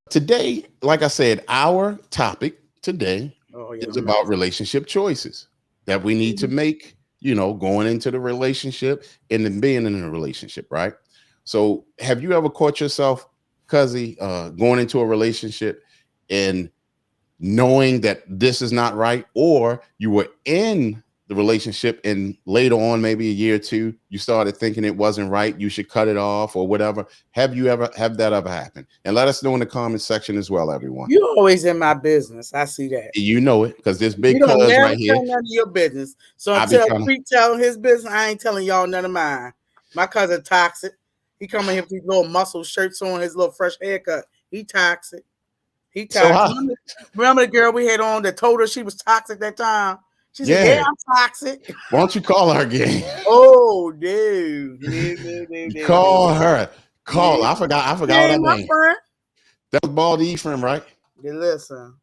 Today, like I said, our topic today Oh yeah, is I'm ready. about relationship choices that we need to Mhm. make, going into the relationship and then being in a relationship, right? So, have you ever caught yourself, Cuzzy, going into a relationship and knowing that this is not right, or you were in the relationship and later on, maybe a year or two, you started thinking it wasn't right, you should cut it off or whatever? Have that ever happened? And let us know in the comment section as well, everyone. You always in my business. I see that. You know it because this You big don't cuz never right here. tell none of your business. So I be until trying to. Crete telling his business, I ain't telling y'all none of mine. My cousin toxic. He come in here with these little muscle shirts on, his little fresh haircut. He toxic. He So toxic. how? Remember the girl we had on that told her she was toxic that time? She said, "Yeah, Yeah. I'm toxic." Why don't you call her again? Oh, dude, no. Call her. Call. Yeah, Her. I she forgot her ain't my name. friend. That was Bald Ephraim, right? Yeah, listen,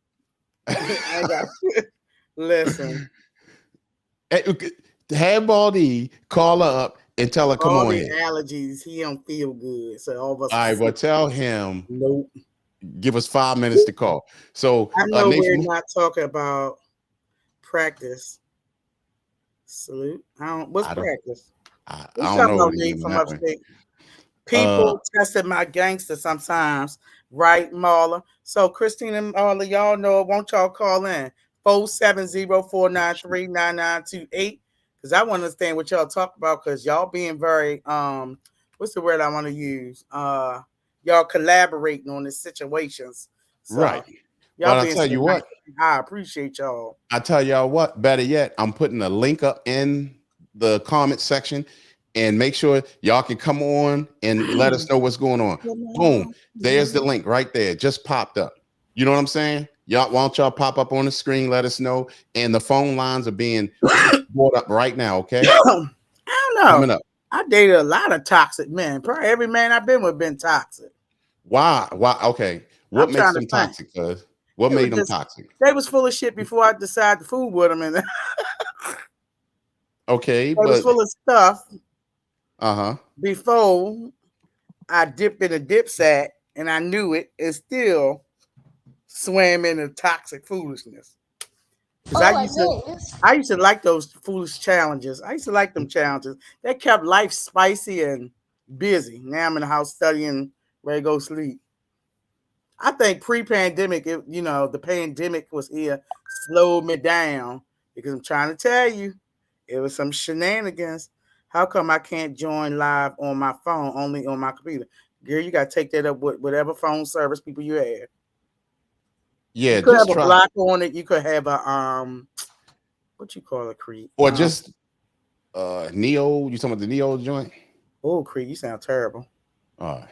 I got listen. Okay, have Bald E call her up and tell her, come All on the here. allergies, he don't feel good. So all of us All are right, well, sick. tell him, Nope. give us 5 minutes to call. So, I know Nate we're from, not talking about practice. Salute. I don't. What's I don't, practice? I What's don't talking know what about it me is on from that one. upstate? Uh, People tested my gangster sometimes, right, Marla? So Christina and Marla, y'all know it. Won't y'all call in 470-493-9928? Because I want to understand what y'all talk about. Because y'all being very what's the word I want to use? Y'all collaborating on the situations. So right. y'all But I being tell so you nice. what, I appreciate y'all. I tell y'all what, better yet, I'm putting a link up in the comment section and make sure y'all can come on and let us know what's going on. Boom. There's the link right there. Just popped up. You know what I'm saying? Y'all, why don't y'all pop up on the screen? Let us know. And the phone lines are being brought up right now. Okay. I don't know. Coming up. I dated a lot of toxic men. Probably every man I've been with been toxic. Why? Why? Okay. I'm What makes trying to them think. toxic? Cuz what It was made them just toxic? they was full of shit before I decided to fool with them, and they Okay. was But, full of stuff uh-huh. before I dipped in a dip sack, and I knew it, and still swam in the toxic foolishness. Because Oh my goodness. I used to like those foolish challenges. I used to like them challenges. They kept life spicy and busy. Now I'm in the house studying, ready to go sleep. I think pre-pandemic, the pandemic was here, slowed me down because I'm trying to tell you, it was some shenanigans. How come I can't join live on my phone, only on my computer? Girl, you gotta take that up with whatever phone service people you have. You Yeah, could just have a try. block on it. You could have a what you call a Creed? Or just Neo. You talking about the Neo joint? Oh, Creed, you sound terrible. All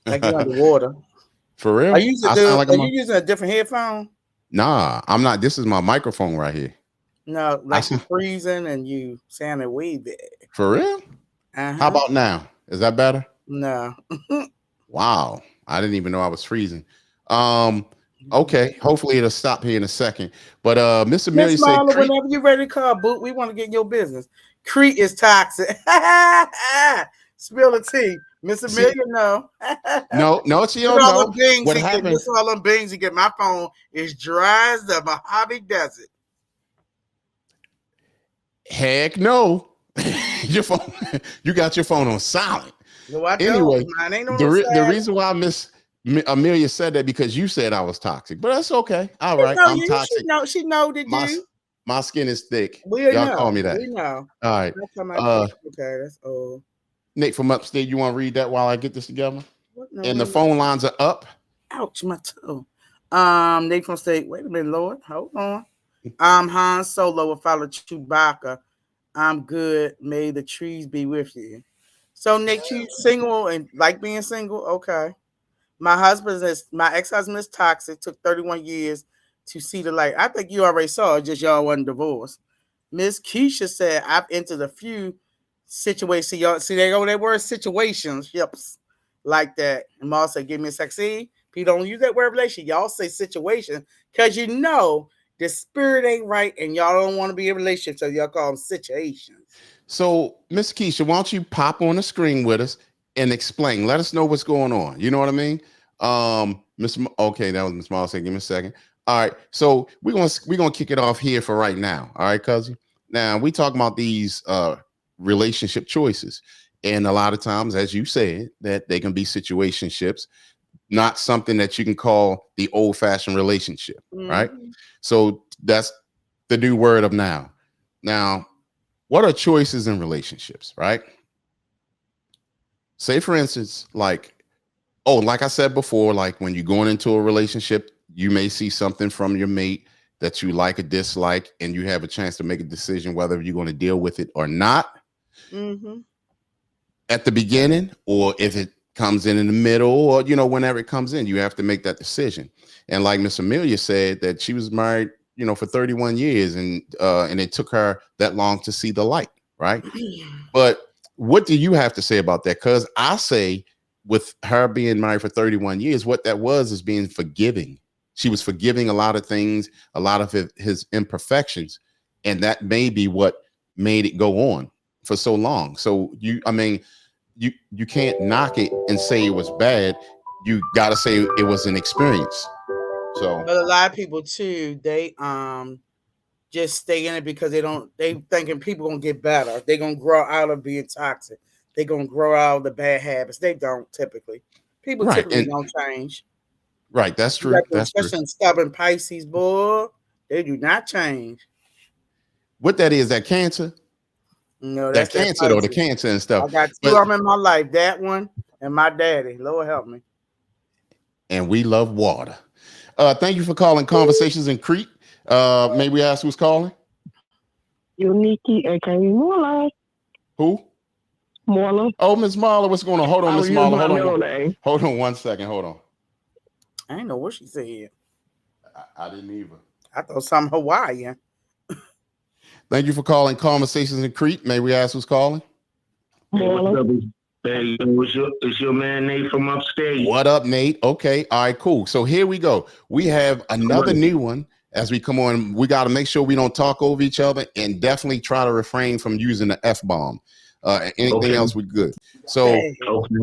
Like you right. underwater. For real? I sound like Are I'm you using a different headphone? nah, I'm not. This is my microphone right here. No, I like you sound freezing and you sounding way bad. for real? Uh How huh. about now? Is that better? No. Wow. I didn't even know I was freezing. Um, okay. Hopefully it'll stop here in a second. But Miss Miss Amelia said Marla, Crete. whenever you're ready to call, Boot, we want to get in your business. Crete is toxic. Spill the tea. Miss See, Amelia, no. no, she Look don't at all them know. bings What he get. happened? Look at all them bings he get. My phone is dry as the Mojave Desert. Heck no. Your phone, you got your phone on silent. No, I don't. Anyway, Mine ain't on the no the side. reason why Miss Amelia said that because you said I was toxic, but that's okay. All She right, know I'm you. She toxic. know. She know that My you. my skin is thick. We Y'all call know. me that. We know. All right. That's how my Uh Crete. Okay, that's old. Nate from upstate, you want to read that while I get this together? What in the And the world? phone lines are up. Ouch, my toe. They from state. Wait a minute, Lord. Hold on. Han Solo will follow Chewbacca. I'm good. May the trees be with you. So Nick, you single and like being single? Okay. My ex-husband is toxic. Took 31 years to see the light. I think you already saw it, just y'all wasn't divorced. Miss Keisha said, I've entered a few situations. See, y'all see they go they were situations, yips, like that. And Ma said, give me a sec. See, people don't use that word relation. Y'all say situation because you know the spirit ain't right and y'all don't want to be in a relationship, so y'all call them situations. So, Miss Keisha, why don't you pop on the screen with us and explain? Let us know what's going on. You know what I mean? Okay, that was Miss Small. Say, give me a second. All right, so we're gonna kick it off here for right now. All right, cousin. Now we talk about these relationship choices, and a lot of times, as you said, that they can be situationships, not something that you can call the old-fashioned relationship, right? Mm-hmm. So that's the new word of now. Now, what are choices in relationships, right? Say, for instance, like, oh, like I said before, like when you're going into a relationship, you may see something from your mate that you like or dislike, and you have a chance to make a decision whether you're going to deal with it or not Mm-hmm. at the beginning, or if it comes in the middle, or whenever it comes in, you have to make that decision. And like Miss Amelia said, that she was married, for 31 years, and it took her that long to see the light, right? But what do you have to say about that? Because I say, with her being married for 31 years, what that was is being forgiving. She was forgiving a lot of things, a lot of his imperfections, and that may be what made it go on for so long. So I mean, you can't knock it and say it was bad. You got to say it was an experience. So But a lot of people too, they just stay in it because they thinking people gonna get better. They gonna grow out of being toxic. They gonna grow out of the bad habits. They don't typically. People right, typically and don't change. right, that's You got true. them, That's true. especially stubborn Pisces, boy. They do not change. What that is, that cancer, No, that that's that cancer, or the Pisces. cancer and stuff. I got two But of them in my life. That one and my daddy. Lord help me. and we love water. Thank you for calling Conversations in Crete. May we ask who's calling? Unique, aka Mola. Who? Mola. Oh, Miss Marla, what's going on? Hold on, I Miss will use Marla. my middle name. Hold on 1 second. Hold on. I ain't know what she said. I didn't either. I thought something Hawaiian. Thank you for calling Conversations in Crete. May we ask who's calling? Hey, what's Mola. up? Hey, it's your man Nate from upstate. What up, Nate? Okay, all right, cool. So here we go. We have another new one. As we come on, we got to make sure we don't talk over each other, and definitely try to refrain from using the F bomb. Anything Okay. else, we good. So, Hey. Okay.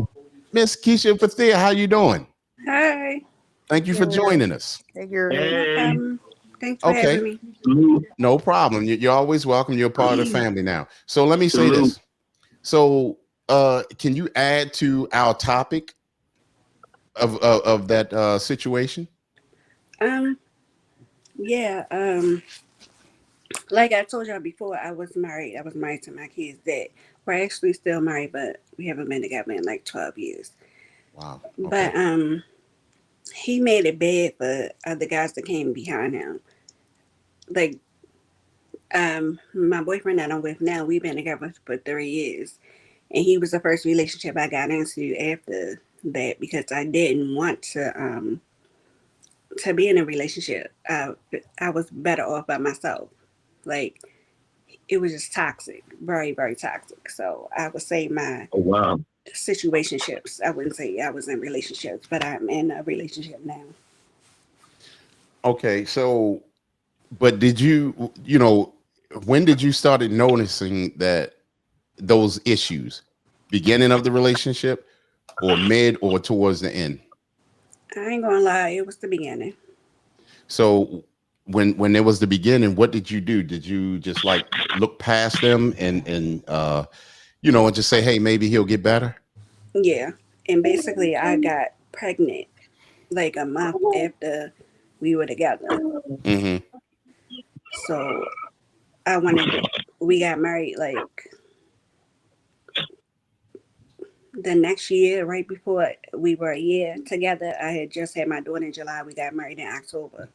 Miss Keisha Pathia, how you doing? Hi. Thank you for Girl. joining us. Hey, girl. Hey. Thanks for Okay, having me. Salute. no problem. You're always welcome. You're a part of the family now. So let me say Salute. this. So, can you add to our topic of that situation? Um, yeah, like I told y'all before, I was married. I was married to my kids' dad. We're actually still married, but we haven't been together in like 12 years. Wow. But Okay. he made it bad for other guys that came behind him. Like my boyfriend that I'm with now, we've been together for 3 years. And he was the first relationship I got into after that because I didn't want to be in a relationship. I was better off by myself. Like it was just toxic, very very toxic. So I would say my Oh, wow. situationships. I wouldn't say I was in relationships, but I'm in a relationship now. Okay. So, but did when did you started noticing that those issues? Beginning of the relationship, or mid, or towards the end? I ain't gonna lie, it was the beginning. So when there was the beginning, what did you do? Did you just like look past them and just say, hey, maybe he'll get better? Yeah, and basically I got pregnant like a month after we were together. Hmm. So I wanted to. We got married like the next year, right before we were a year together. I had just had my daughter in July. We got married in October.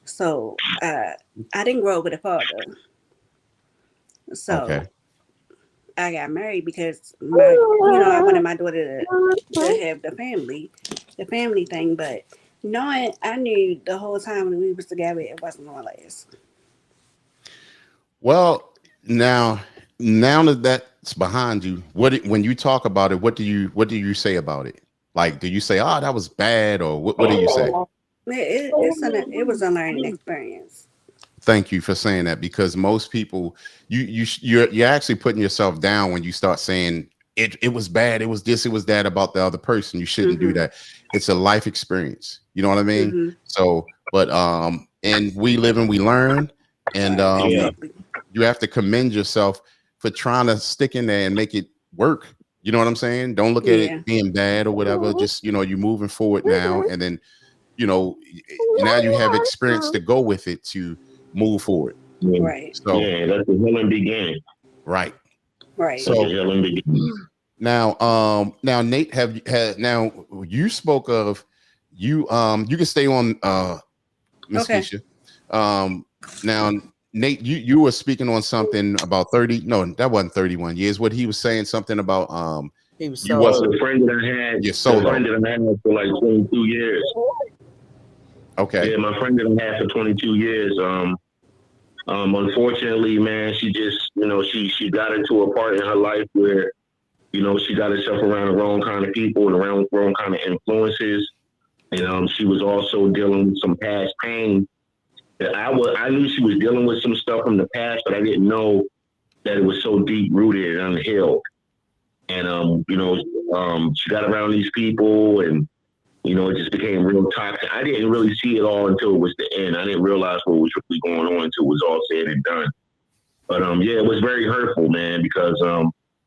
So I didn't grow up with a father. So Okay. I got married because I wanted my daughter to have the family thing. But knowing I knew the whole time when we was together, it wasn't gonna last. Well, now that that's behind you, when you talk about it, what do you say about it? Like, do you say, "Oh, that was bad," or what do you say? It was a learning experience. Thank you for saying that, because most people, you're actually putting yourself down when you start saying it was bad, it was this, it was that about the other person. You shouldn't do that. It's a life experience. You know what I mean? So, but and we live and we learn, and you have to commend yourself for trying to stick in there and make it work. You know what I'm saying? Don't look at it being bad or whatever. Just, you know, you're moving forward now, and then, you know, now you have experience to go with it to move forward. Right. So that's the healing beginning. Right. Right. So now, Nate, now you spoke of you can stay on Miss Keisha. Now, Nate, you were speaking on something about 30. No, that wasn't 31 years. What he was saying something about he was you wasn't a friend that I had. You're solo. Friend that I had for like 22 years. Okay. Yeah, my friend that I had for 22 years. Unfortunately, man, she just, you know, she got into a part in her life where, you know, she got herself around the wrong kind of people and around the wrong kind of influences. And she was also dealing with some past pain. That I knew she was dealing with some stuff from the past, but I didn't know that it was so deep rooted and unhealed. And you know, she got around these people, and you know, it just became real toxic. I didn't really see it all until it was the end. I didn't realize what was really going on until it was all said and done. But yeah, it was very hurtful, man, because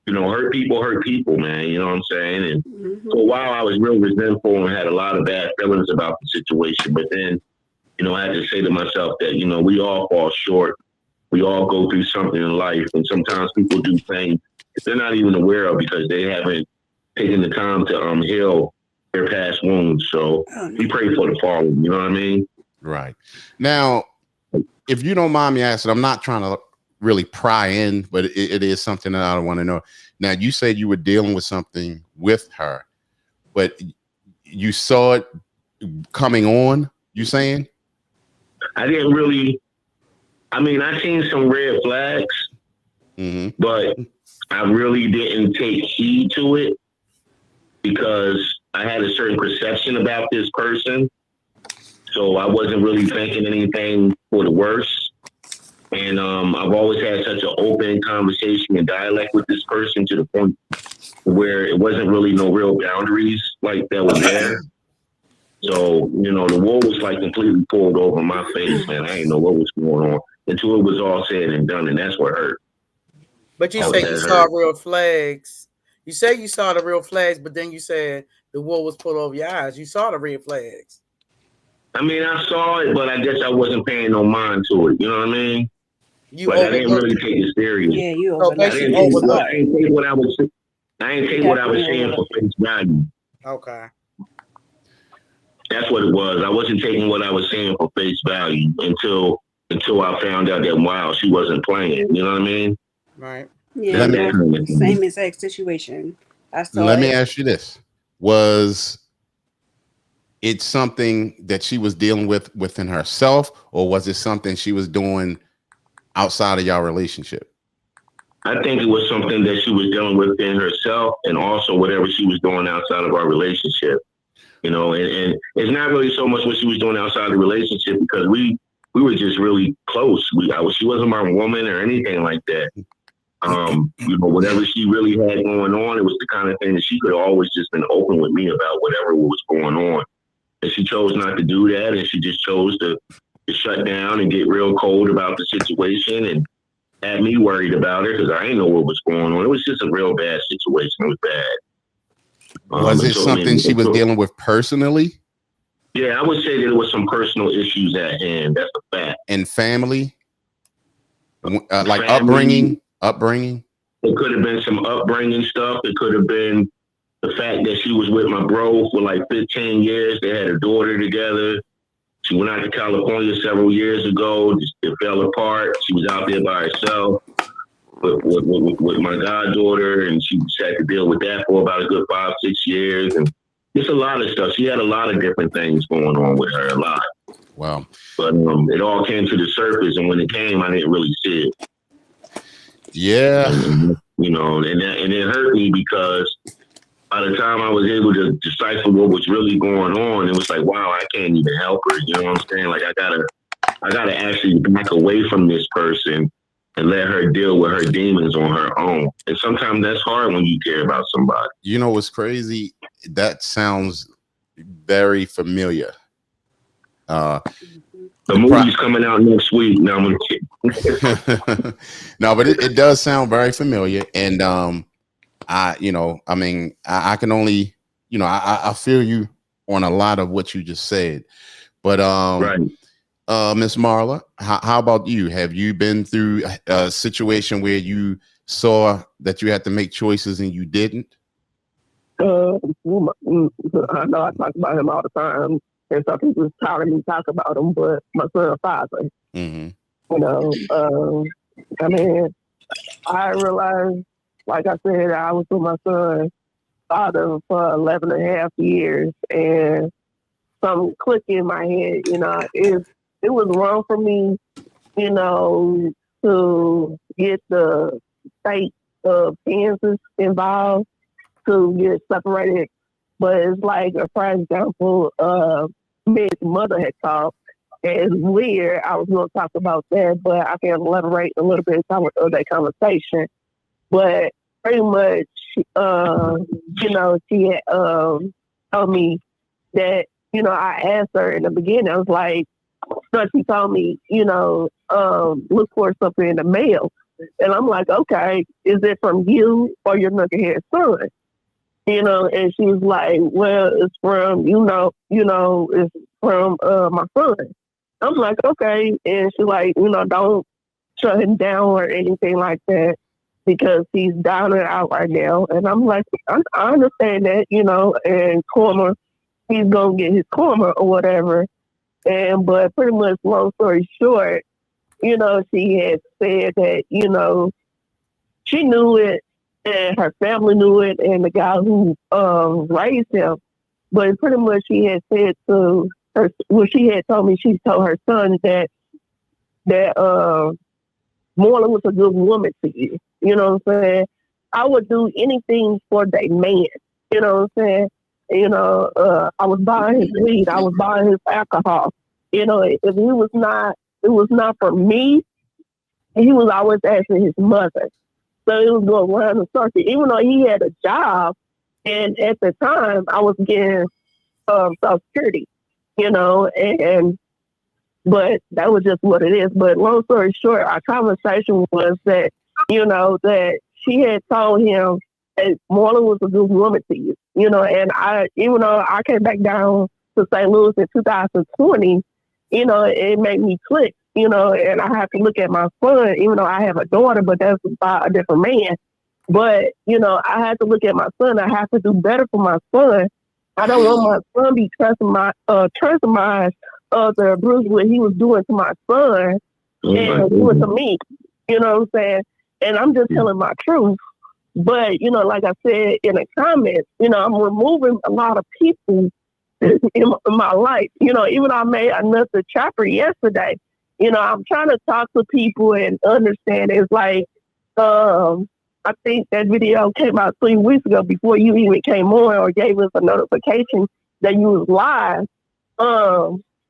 you know, hurt people, man. You know what I'm saying? And for a while, I was real resentful and had a lot of bad feelings about the situation. But then, you know, I had to say to myself that, you know, we all fall short. We all go through something in life, and sometimes people do things that they're not even aware of because they haven't taken the time to heal their past wounds. So we pray for the fallen. You know what I mean? Right. Now, if you don't mind me asking, I'm not trying to really pry in, but it is something that I want to know. Now, you said you were dealing with something with her, but you saw it coming on, you saying? I didn't really, I mean, I seen some red flags, but I really didn't take heed to it because I had a certain perception about this person. So I wasn't really thinking anything for the worse. And I've always had such an open conversation and dialect with this person to the point where it wasn't really no real boundaries like that was there. So, you know, the wool was like completely pulled over my face, man. I didn't know what was going on until it was all said and done, and that's what hurt. But you say you saw real flags. You say you saw the real flags, but then you said the wool was pulled over your eyes. You saw the red flags. I mean, I saw it, but I guess I wasn't paying no mind to it. You know what I mean? But I didn't really take it serious. Yeah, you overlooked. I didn't take what I was saying for face value. Okay. That's what it was. I wasn't taking what I was saying for face value until I found out that, wow, she wasn't playing. You know what I mean? Right. Yeah, same exact situation. Let me ask you this. Was it something that she was dealing with within herself, or was it something she was doing outside of your relationship? I think it was something that she was dealing with in herself, and also whatever she was doing outside of our relationship. You know, and it's not really so much what she was doing outside the relationship because we were just really close. She wasn't my woman or anything like that. You know, whatever she really had going on, it was the kind of thing that she could always just been open with me about whatever was going on. And she chose not to do that, and she just chose to shut down and get real cold about the situation and had me worried about her because I didn't know what was going on. It was just a real bad situation. It was bad. Was it something she was dealing with personally? Yeah, I would say that there was some personal issues at hand. That's a fact. And family? Like family, upbringing? It could have been some upbringing stuff. It could have been the fact that she was with my bro for like 15 years. They had a daughter together. She went out to California several years ago. It fell apart. She was out there by herself with my goddaughter, and she had to deal with that for about a good 5-6 years. And just a lot of stuff. She had a lot of different things going on with her, a lot. Wow. But it all came to the surface, and when it came, I didn't really see it. Yeah. And, you know, and it hurt me because by the time I was able to decipher what was really going on, it was like, wow, I can't even help her. You know what I'm saying? Like I gotta actually back away from this person and let her deal with her demons on her own. And sometimes that's hard when you care about somebody. You know what's crazy? That sounds very familiar. The movie's coming out next week. Now I'm No, but it does sound very familiar. And I can only, I feel you on a lot of what you just said. But right. Miss Marla, how about you? Have you been through a situation where you saw that you had to make choices and you didn't? I know I talk about him all the time, and some people tired of me talk about him, but my son's father, Mm-hmm. I mean, I realized, like I said, I was with my son's father for 11 and a half years, and some click in my head, it was wrong for me, to get the state of Kansas involved to get separated. But it's like, for example, Miss Mother had talked. And it's weird. I was going to talk about that, but I can elaborate a little bit of that conversation. But pretty much, she had told me that, I asked her in the beginning, I was like, so she told me, look for something in the mail. And I'm like, okay, is it from you or your knucklehead son? And she was like, well, it's from, it's from my son. I'm like, okay. And she's like, don't shut him down or anything like that because he's down and out right now. And I'm like, I understand that, and karma, he's going to get his karma or whatever. But pretty much, long story short, she had said that, she knew it and her family knew it and the guy who raised him. But pretty much she had said to her, she had told me, she told her son that Marla was a good woman to you. You know what I'm saying? I would do anything for that man. You know what I'm saying? I was buying his weed. I was buying his alcohol. If it was not for me, he was always asking his mother. So it was going around the circle, even though he had a job. And at the time, I was getting Social Security, but that was just what it is. But long story short, our conversation was that, that she had told him that Marla was a good woman to you, and even though I came back down to St. Louis in 2020, it made me click. And I have to look at my son, even though I have a daughter, but that's by a different man. But, I had to look at my son. I have to do better for my son. I don't want my son to be trusting the abuse what he was doing to my son and doing to me. You know what I'm saying? And I'm just telling my truth. But, like I said in the comments, I'm removing a lot of people in my life. Even though I made another chapter yesterday, I'm trying to talk to people and understand. It's like, I think that video came out 3 weeks ago before you even came on or gave us a notification that you was live. I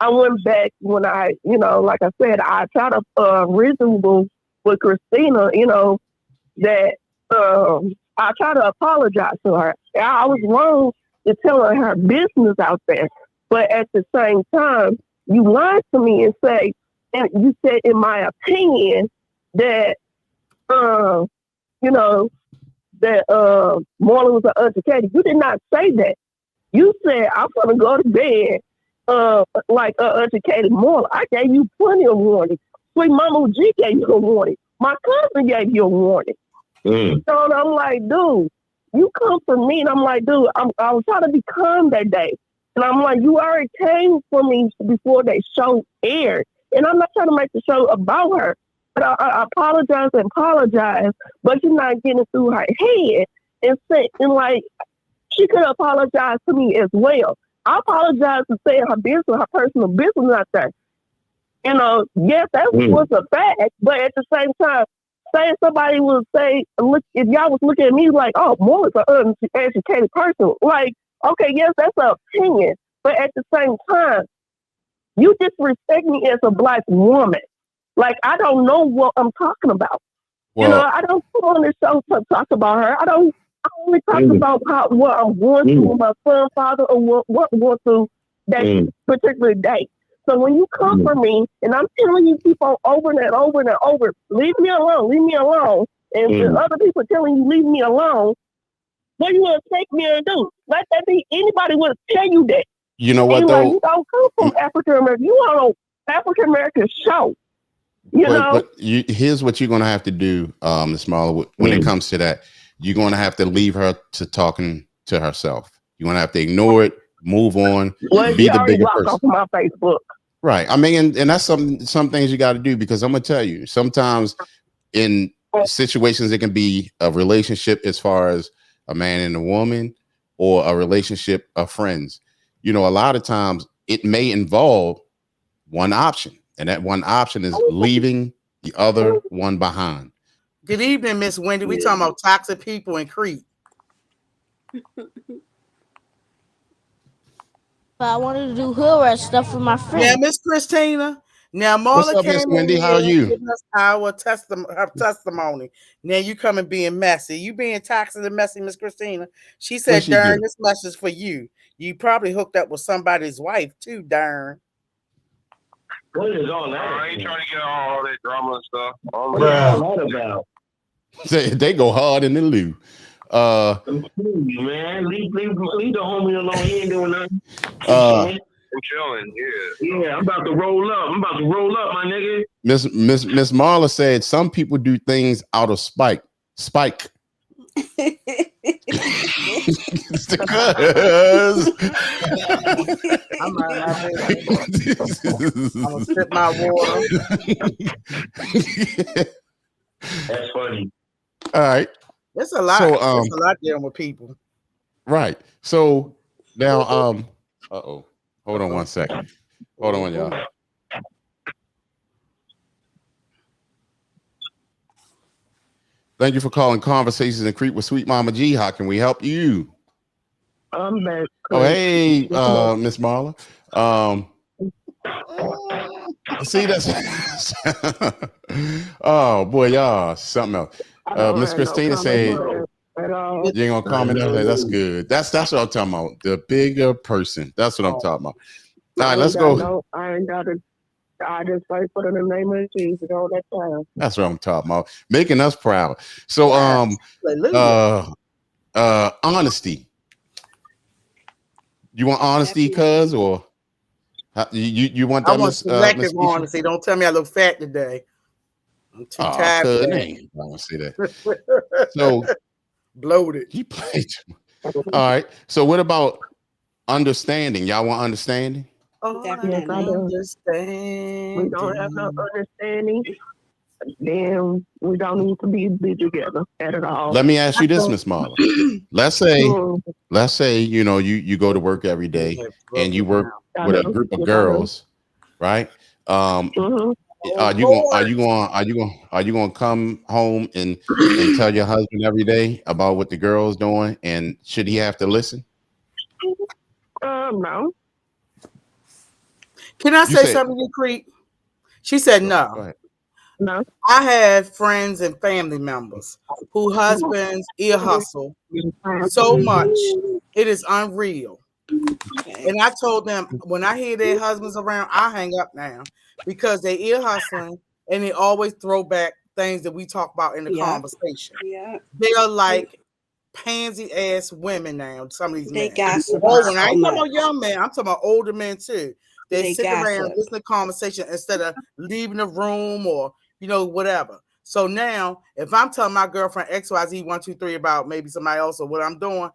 went back when I, like I said, I tried to reasonable with Christina, that I tried to apologize to her. I was wrong to telling her business out there. But at the same time, you lied to me and and you said, in my opinion, that, that Marla was uneducated. You did not say that. You said, I'm going to go to bed like uneducated Marla. I gave you plenty of warning. Sweet Mama G gave you a warning. My cousin gave you a warning. So I'm like, dude, you come for me. And I'm like, dude, I was trying to be calm that day. And I'm like, you already came for me before that show aired. And I'm not trying to make the show about her. But I apologize, but you're not getting through her head. And like, she could apologize to me as well. I apologize for saying her business, her personal business out there. Yes, that was a fact. But at the same time, saying somebody would say, look, if y'all was looking at me like, oh, Moore is an uneducated person. Like, okay, yes, that's an opinion. But at the same time, you disrespect me as a Black woman. Like, I don't know what I'm talking about. Well, I don't come on this show to talk about her. I only talk about what I'm going through with my son, father, or what I'm going through that particular day. So when you come for me, and I'm telling you people over and over and over, leave me alone, and other people telling you leave me alone, what do you expect me to do? Let that be anybody would tell you that. you know what Like, though? you don't come from African American. You on an African American show. But here's what you're gonna have to do, Ms. Marla, when it comes to that. You're gonna have to leave her to talking to herself. You're gonna have to ignore it, move on, be the bigger person. Off my Facebook. Right. I mean, and that's some things you got to do, because I'm gonna tell you, sometimes in situations it can be a relationship as far as a man and a woman, or a relationship of friends. A lot of times it may involve one option, and that one option is leaving the other one behind. Good evening, Miss Wendy. We talking about toxic people in Crete. But I wanted to do hood rat stuff with my friends. Yeah, Miss Christina. Now, What's Marla up, Miss came Wendy? in How are here you? giving us her testimony. Now you coming being messy. You being toxic and messy, Miss Christina. She said, she "Darn, do? this message for you. You probably hooked up with somebody's wife too, darn." What is all that? I ain't trying to get all that drama and stuff. What is all that about? They go hard in the loo. Man, leave the homie alone. He ain't doing nothing. I'm chilling. Yeah, I'm about to roll up. My nigga. Miss Marla said some people do things out of spite. Spike. Because I'm gonna sip my water. That's funny. All right. It's a lot. So, it's a lot dealing with people. Right. So now, hold on one second. Hold on, y'all. Thank you for calling Conversations in Crete with Sweet Mama G. How can we help you? I'm back. Oh, hey, Miss Marla. See, that's oh boy, y'all, something else. Miss Christina said you ain't gonna comment on that. That's good. That's what I'm talking about. The bigger person. That's what I'm talking about. All right, let's go. I ain't got it. I just fight for the name of Jesus all that time. That's what I'm talking about. Making us proud. So honesty. You want honesty, cuz, or you want that? I want selective honesty. Don't tell me I look fat today. I'm too tired. I want to say that. So bloated. He played. All right. So what about understanding? Y'all want understanding? Yes, I do. We don't have no understanding. Then we don't need to be together at all. Let me ask you this, Miss Marla. Let's say you go to work every day and you work with a group of girls, right? Are you gonna come home and tell your husband every day about what the girl's doing, and should he have to listen? No. Can I say something to you, Crete? She said no. Go ahead. No. I have friends and family members who husbands ear hustle so much it is unreal. And I told them when I hear their husbands around, I hang up now because they ear hustling and they always throw back things that we talk about in the conversation. Yeah. They are like pansy ass women now. Some of these men. Gossip. When I ain't talking about young men, I'm talking about older men too. They sit gossip. around listening to conversation instead of leaving the room or whatever. So now, if I'm telling my girlfriend XYZ 1, 2, 3 about maybe somebody else or what I'm doing,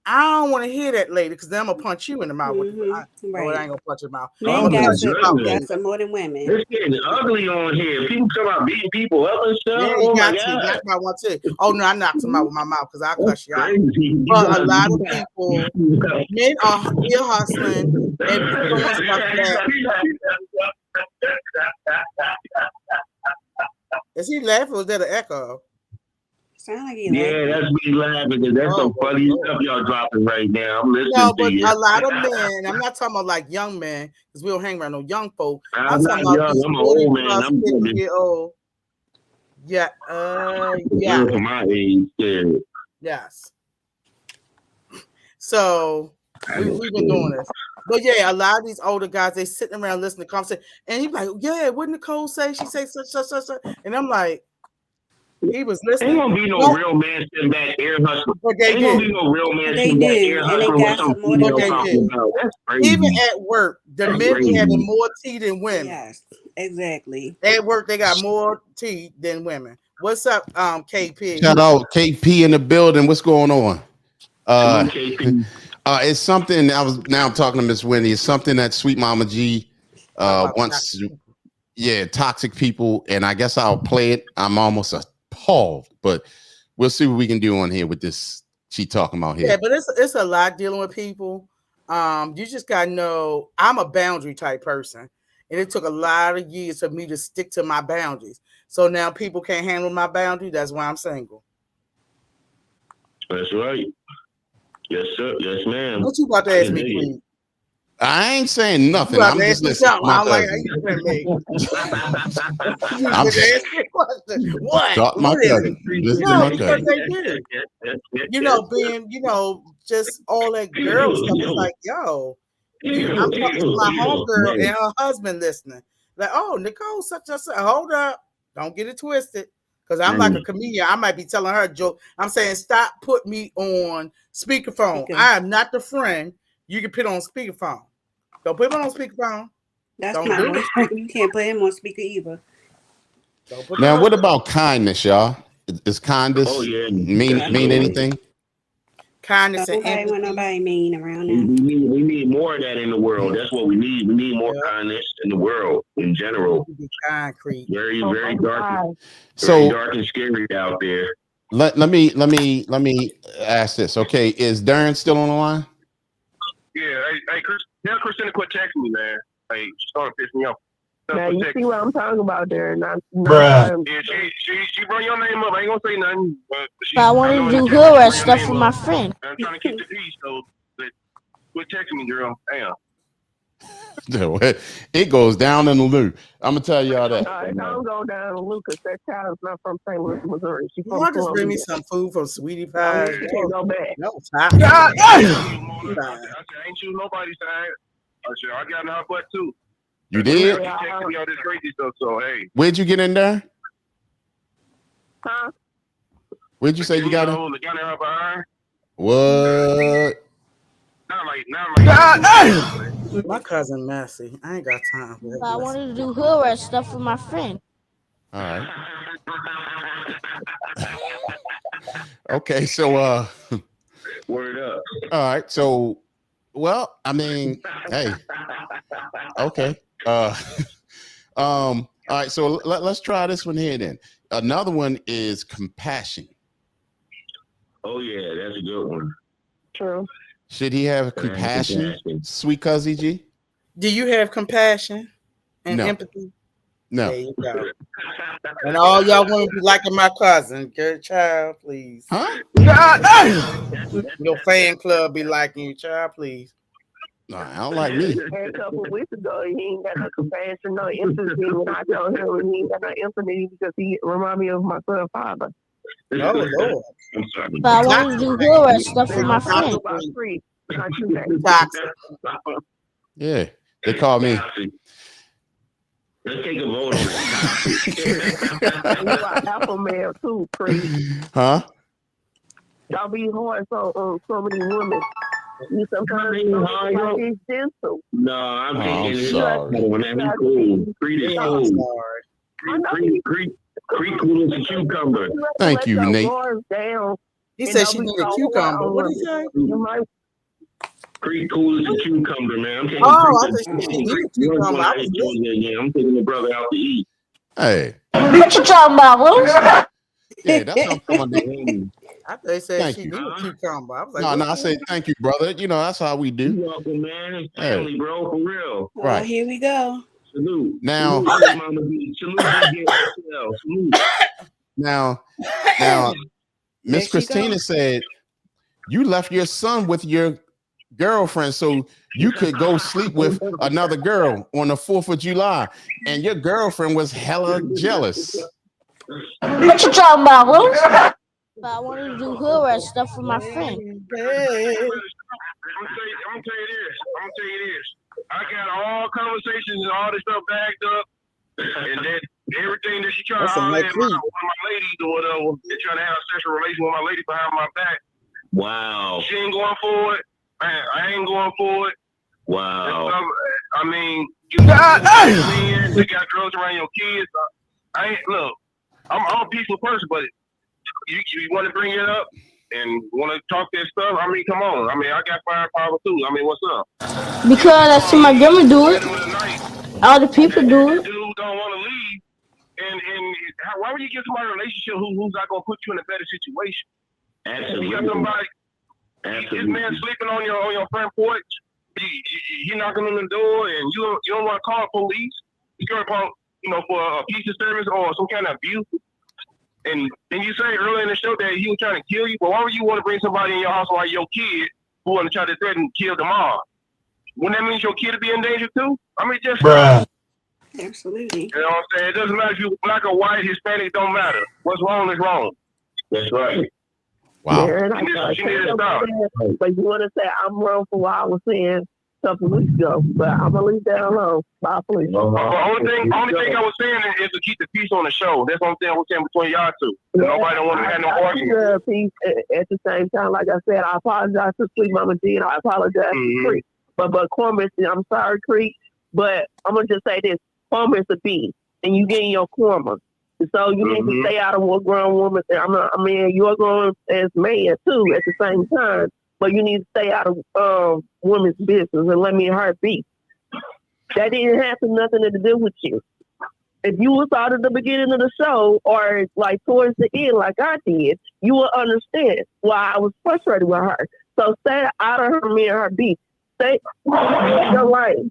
I don't want to hear that later because then I'm gonna punch you in the mouth. I ain't gonna punch your mouth. Men gossip more than women. It's getting ugly on here. People talk about beating people up and stuff. Yeah, that's my one too. Oh no, I knocked him out with my mouth because I cuss you out. But a lot of people, men are ear hustling and doing stuff that. Is he laughing? Or was that an echo? Sound like you Yeah, laughing. that's me laughing because that's some funny stuff y'all dropping right now. I'm listening but to you. a lot of men, I'm not talking about like young men, because we don't hang around no young folk. I'm talking not about young. these I'm an old man. 40+, I'm 50-year-old. Yeah, yeah. girl for my age. Yeah. Yes. So we've been doing this. But yeah, a lot of these older guys, they sitting around listening to conversation. And he's like, yeah, what did Nicole say? She say such. And I'm like, he was listening. Ain't gonna be no real man sitting back air hustling. But they Ain't gonna did. be no real man They sitting back do, air and they hustling with got some some more than female they talking did. about. That's crazy. Even at work, the That's men be having crazy. more tea than women. Yes, exactly. At work, they got more tea than women. What's up, KP? Shout out KP in the building. What's going on? Salute, KP. It's something I'm talking to Miss Wendy. It's something that Sweet Mama G wants. Yeah, toxic people, and I guess I'll play it. I'm almost appalled, but we'll see what we can do on here with this. She talking about here. Yeah, but it's a lot dealing with people. You just gotta know I'm a boundary type person, and it took a lot of years for me to stick to my boundaries. So now people can't handle my boundary. That's why I'm single. That's right. Yes, sir. Yes, ma'am. What you about to ask me, Queen? I ain't saying nothing. I'm just listening. I'm like, how you gonna make? I'm just what? my What is cousin. it? No, because they do. Being, just all that girl stuff. It's like, yo, I'm talking to my homegirl and her husband listening. Like, oh, Nicole, such. Hold up, don't get it twisted. Because I'm like a comedian. I might be telling her a joke. I'm saying, stop, put me on speakerphone. I am not the friend you can put on speakerphone. Don't put him on speakerphone. That's my boyfriend. You can't put him on speaker either. Now, what about kindness, y'all? Is kindness mean anything? Kindness and empathy. Want nobody mean around them. We need more of that in the world. That's what we need. We need more kindness in the world in general. Concrete. Very, very dark. So dark and scary out there. Let me ask this. Okay, is Darren still on the line? Yeah, hey, Chris, tell Christina quit texting me, man. Hey, she's starting to piss me off. Now you see what I'm talking about there, not yeah, she brought your name up. I ain't gonna say nothing, but I want to do hood stuff for my friend. I'm trying to keep the peace, so quit texting me, girl. Damn. It goes down in the loo. I'm gonna tell y'all that. Don't go down to Lucas. That child's not from St. Louis, Missouri. She's from just bring me some food from Sweetie Pie. You can't go back. No, I ain't choosing nobody's side. I got in her butt too. You did? Texting me all this crazy stuff. So hey, where'd you get in there? Huh? Where'd you say you got in? What? My cousin messy. I ain't got time for that. I wanted to do hood stuff for my friend. All right. Okay, so word up. All right, so well, I mean, hey. Okay. All right, so let's try this one here then. Another one is compassion. Oh yeah, that's a good one. True. Should he have compassion, sweet cousin G? Do you have compassion and empathy? No. There you go. And all y'all want to be liking my cousin, girl, child, please. Huh? Your fan club be liking you, child, please. No, I don't like me. A couple of weeks ago, he ain't got no compassion, no empathy. When I told him he ain't got no empathy because he remind me of my son's father. Oh Lord! But I want to do hood stuff for my friend. Yeah, they call me. Let's take a vote on that. You are alpha male too, Crete. Huh? Y'all be hard so many women. You sometimes like he's gentle. No, I'm thinking he's cool. Crete is cool. Crete cool as a cucumber. Thank you, Nate. He said she need a cucumber. What did he say? Crete cool as a cucumber, man. I'm taking I think she need a cucumber. I'm taking the brother out to eat. Hey. What you talking about, Willis? Yeah, that's how I'm coming to. I thought they said she need a cucumber. I was like, no, I say thank you, brother. You know, that's how we do. You're welcome, man. It's family, bro, for real. Right. Here we go. Salute. Now, Salute. now, Miss Christina said you left your son with your girlfriend so you could go sleep with another girl on the 4th of July, and your girlfriend was hella jealous. What you talking about, Willis? But I wanted to do hood rat stuff with my friend. I'm gonna tell you this. I got all conversations and all this stuff bagged up, and then everything that she trying to holler at one of my ladies or whatever, they trying to have a sexual relation with my lady behind my back. Wow. She ain't going for it. I ain't going for it. Wow. I mean, you got girls around your kids. Look. I'm a peaceful person, but you want to bring it up and want to talk that stuff. I mean, come on. I mean, I got firepower too. I mean, what's up? Because I see my grandma do it. All the people do it. Dude don't want to leave. And why would you get somebody a relationship who's not gonna put you in a better situation? Absolutely. You got somebody. This man sleeping on your front porch. He knocking on the door, and you don't want to call police. You can't call, for a peace disturbance or some kind of abuse. And you say earlier in the show that he was trying to kill you, but why would you want to bring somebody in your house like your kid who want to try to threaten to kill them all? Wouldn't that mean your kid to be in danger too? I mean, just Absolutely. You know what I'm saying? It doesn't matter if you're black or white, Hispanic, don't matter. What's wrong is wrong. That's right. Wow. Yeah, and She needed to stop. But you want to say I'm wrong for what I was saying a couple weeks ago, but I'm gonna leave that alone. Bye, please. The only thing I was saying is to keep the peace on the show. That's what I'm saying. We're saying between y'all two. Nobody don't want to have no argument. Peace at the same time, like I said, I apologize to Sweet Mama G, and I apologize to Crete. But Cormier, I'm sorry, Crete, but I'm gonna just say this: Cormier is a B, and you getting your Cormier. So you need to stay out of what grown woman. You're a grown as man too at the same time, but you need to stay out of women's business and let me and her be. That didn't have nothing to do with you. If you was out at the beginning of the show or like towards the end, like I did, you will understand why I was frustrated with her. So stay out of her, me and her beef. Stay your lane.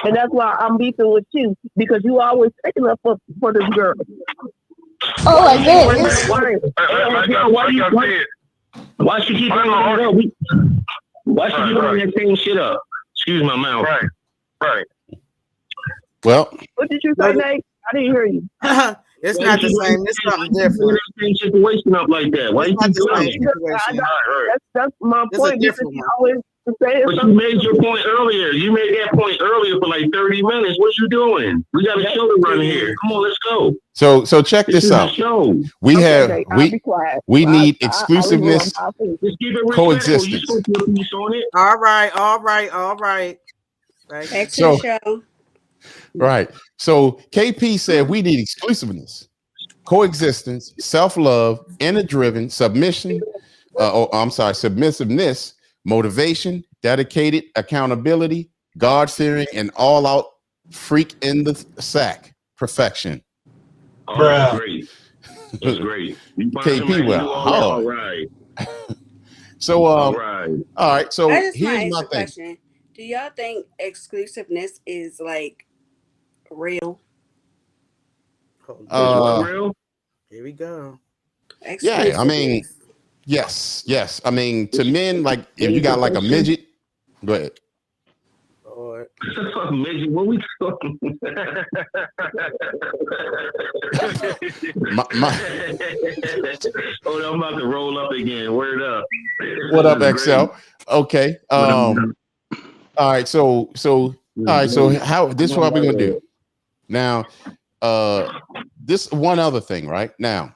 And that's why I'm beefing with you, because you always taking up for this girl. Oh, like this. Why she keep bringing it up? Why she keep bringing that same shit up? Excuse my mouth. Right. Well, what did you say, Nate? I didn't hear you. It's not the same. It's something different. Same situation up like that. Why you keep doing it? That's my point. Because you always say but you made your point earlier. You made that point earlier for like 30 minutes. What you doing? We got a show to run here. Come on, let's go. So check this out. We need exclusiveness, coexistence. All right. Back to the show. Right. So KP said we need exclusiveness, coexistence, self-love, inner-driven, submissiveness, motivation, dedicated, accountability, God-fearing, and all-out freak in the sack. Perfection. Oh, that's great. That's great. KP, well, all right. So, all right. So here's my thing. Question. Do y'all think exclusiveness is like real? Real? Here we go. Yeah, I mean, yes. I mean, to men, like if you got like a midget, go ahead. Midget, what we talking? I'm about to roll up again. Word up. What up, XL? Okay. All right. So how this is what we're gonna do now. This one other thing, right now.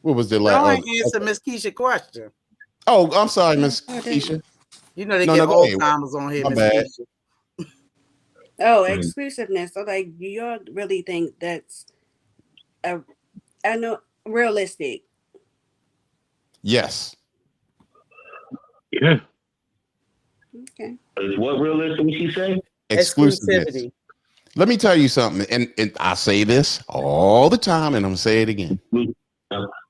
What was the last? Don't answer Miss Keisha's question. Oh, I'm sorry, Miss Keisha. You know they get old timers on here, Miss Keisha. Oh, exclusiveness. So, like, do y'all really think that's realistic? Yes. Yeah. Okay. Is what realistic would she say? Exclusivity. Let me tell you something, and I say this all the time, and I'm gonna say it again.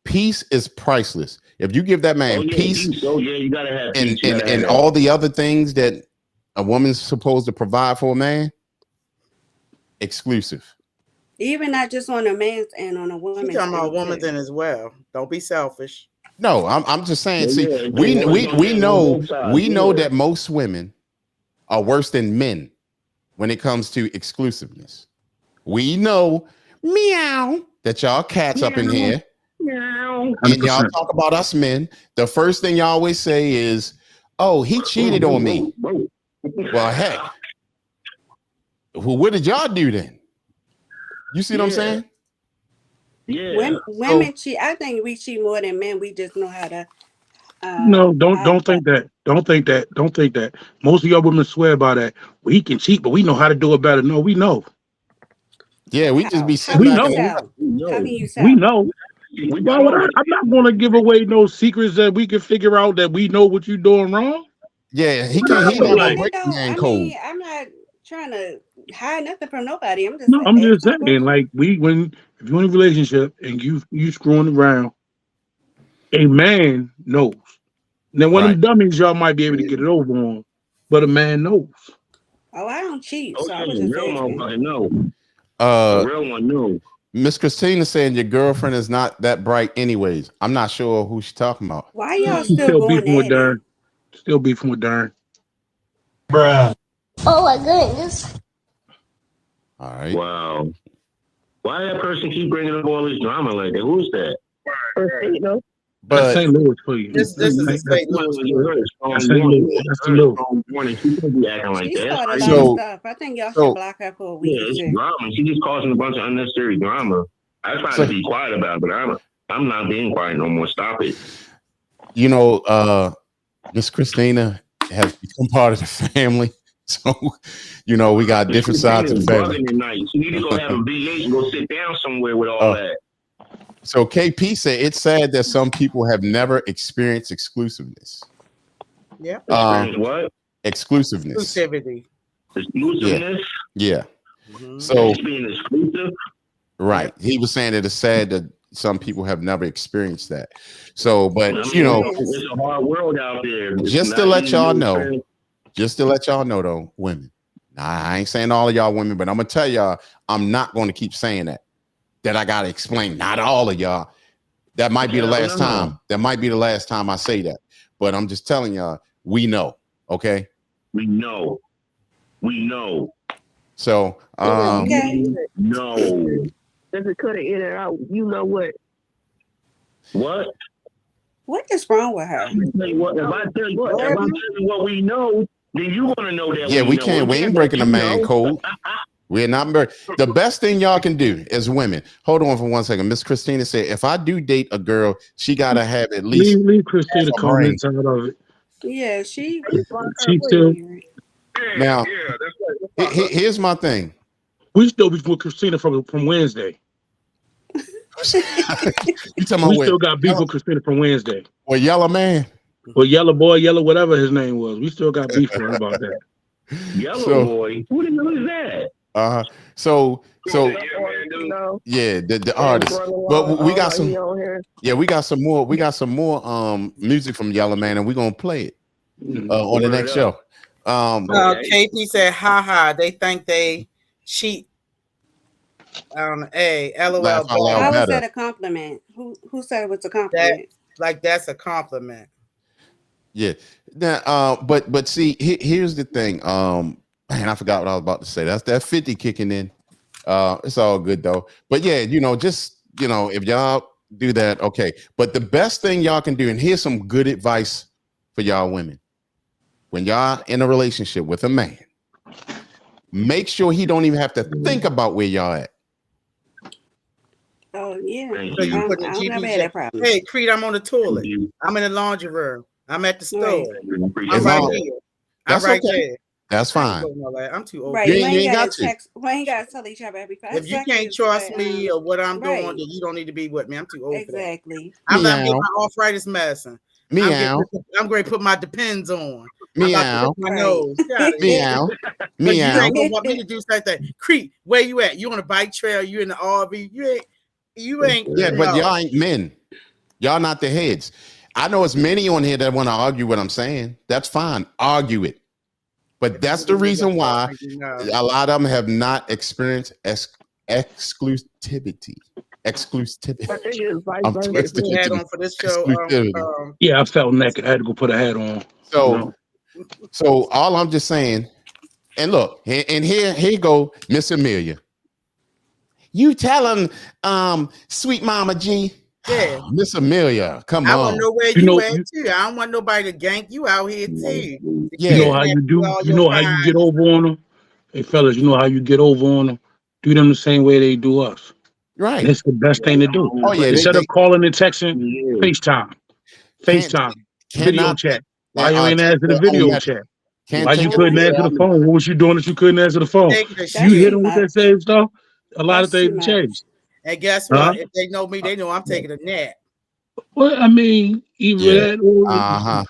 Peace is priceless. If you give that man peace, you gotta have peace. And all the other things that a woman's supposed to provide for a man, exclusive. Even not just on a man's and on a She's woman's. talking about end, woman's too. end as well. Don't be selfish. No, I'm just saying. See, Yeah, we it's we on we know both sides, we know yeah. that most women are worse than men when it comes to exclusiveness. We know, meow, that y'all cats up in here, Meow. and y'all 100%. talk about us men. The first thing y'all always say is, "Oh, he cheated on me." Well, heck, what did y'all do then? You see what I'm Yeah. saying? Yeah. Women cheat. I think we cheat more than men. We just know how to. No, don't hide think that. Don't think that. Don't think that. Most of y'all women swear by that. We can cheat, but we know how to do it better. No, we know. Yeah, we just be How sitting We can back you know. and tell? How can you We tell? know. We Why would know. I'm not going to give away no secrets that we can figure out that we know what you're doing wrong. yeah, he What can't. I He feel not Women gonna like. break the don't. man I code. mean, I'm not trying to hide nothing from nobody. I'm just No, I'm just asking a saying, question. like when if you're in a relationship and you screwing around, a man knows. Now, one of Right. them dummies, y'all might be able to get it over on, but a man knows. Oh, I don't cheat, so I was Okay, just real asking. motherfucker, no. A Uh, real one, no. Miss Christina saying your girlfriend is not that bright, anyways. I'm not sure who she's talking about. Why y'all He's still still going beefing with at it? Darn. Still beefing with Darn. Oh my goodness. All right. Wow. Why that person keep bringing up all this drama like that? Who's that? Christina. That's But St. Louis for you. This That's is a St. that's, St. Louis Somebody crew. heard a that's strong St. warning. Louis. That's the Heard a Louis. strong warning. She can't be acting like She that. That's started a crazy. lot of so stuff. I think y'all should so block her for a week Yeah, or it's two. drama. She just causing a bunch of unnecessary drama. I try so to be quiet about it, but I'm not being quiet no more. Stop it. you know, Miss Christina has become part of the family. So, you know, we got Miss different sides of Christina's the family. bugging tonight. She need to go have a V8 and go sit down somewhere with all Uh, that. so KP said it's sad that some people have never experienced exclusiveness. Yeah. Experience what? Exclusiveness. Exclusivity. Exclusiveness. Yeah. Mhm. So It's being exclusive. right. He was saying that it's sad that some people have never experienced that. So, but I you mean, know, it's a hard world out there. It's just to not let easy y'all to know, experience. though, women. Now, I ain't saying all of y'all women, but I'm gonna tell y'all, I'm not going to keep saying that I gotta explain. Not all of y'all. That might be the Hell last no. time. That might be the last time I say that. But I'm just telling y'all, we know. Okay. We know. We know. So Okay. No. Does it cut it in and out? You know what? What? What is wrong with her? If I tell you what we know, then you want to know that. yeah, we know. can't. We ain't breaking the man code. We're not. The best thing y'all can do as women. Hold on for 1 second. Miss Christina said, if I do date a girl, she gotta have at least Leave Christina half a brain. comments out of it. Yeah, she. She still Now, Yeah, that's right. here's my thing. we still beef with Christina from Wednesday. You talking about We what? still got beef with Christina from Wednesday. Well, yellow man. Or Yellow Boy, Yellow, whatever his name was. We still got beef with him about that. Yellow boy. Who the hell is that? So No. yeah, the artist. But we got some. on here. Yeah, we got some more. We got some more music from Yellow Man, and we're gonna play it on the next show. KP said, "Ha ha." They think they cheat. Hey, LOL. Laugh out loud How was better. that a compliment? Who said it was a That compliment? like that's a compliment. Yeah. Now, but see, here's the thing. Man, I forgot what I was about to say. That's that 50 kicking in. It's all good though. But yeah, just if y'all do that, okay. But the best thing y'all can do, and here's some good advice for y'all women. When y'all in a relationship with a man, make sure he don't even have to think about where y'all at. Oh yeah, So you put the I never had GPJ. that problem. Hey, Crete, I'm on the toilet. I'm in the laundry room. I'm at the store. I'm right here. I'm right there. That's fine. I'm too old. Right, You we ain't ain't got got to. text. We ain't got to tell each other every 5 If you seconds. can't trust me or what I'm doing, right. then you don't need to be with me. I'm too old Exactly. for that. I'm getting my arthritis medicine. Meow. I'm going to put my Depends on. Meow. My nose. Meow. You Meow. ain't gonna want me to do something. Crete, where you at? You on a bike trail? You in the RV? You ain't. Yeah, but y'all ain't men. Y'all not the heads. I know it's many on here that want to argue what I'm saying. That's fine. Argue it. But that's the reason why a lot of them have not experienced exclusivity. Exclusivity. I think it's vice I'm versa. twisted You had into on for this show. exclusivity. Yeah, I felt naked. I had to go put a hat on. So, so all I'm just saying, and look, and here go Miss Amelia. You tell him, sweet Mama G. Yeah. Miss Amelia, come I on. want to know where You you know, at too. I don't want nobody to gank you out here too. Yeah. You know how you do. You know how you get over on them. Hey, fellas, you know how you get over on them. Do them the same way they do us. Right. That's the best thing to do. Oh yeah. Instead of calling and texting, FaceTime. FaceTime. Video cannot chat. Why you ain't answer the own video message. chat? Can't Why you take couldn't it. answer the phone? What was you doing that you couldn't answer the phone? Taking the You hit shit. them with that same stuff. A lot of That's too things much. changed. And guess Huh? what? If they know me, they know I'm taking a nap. Well, I mean, even Yeah. that. Or, Uh-huh.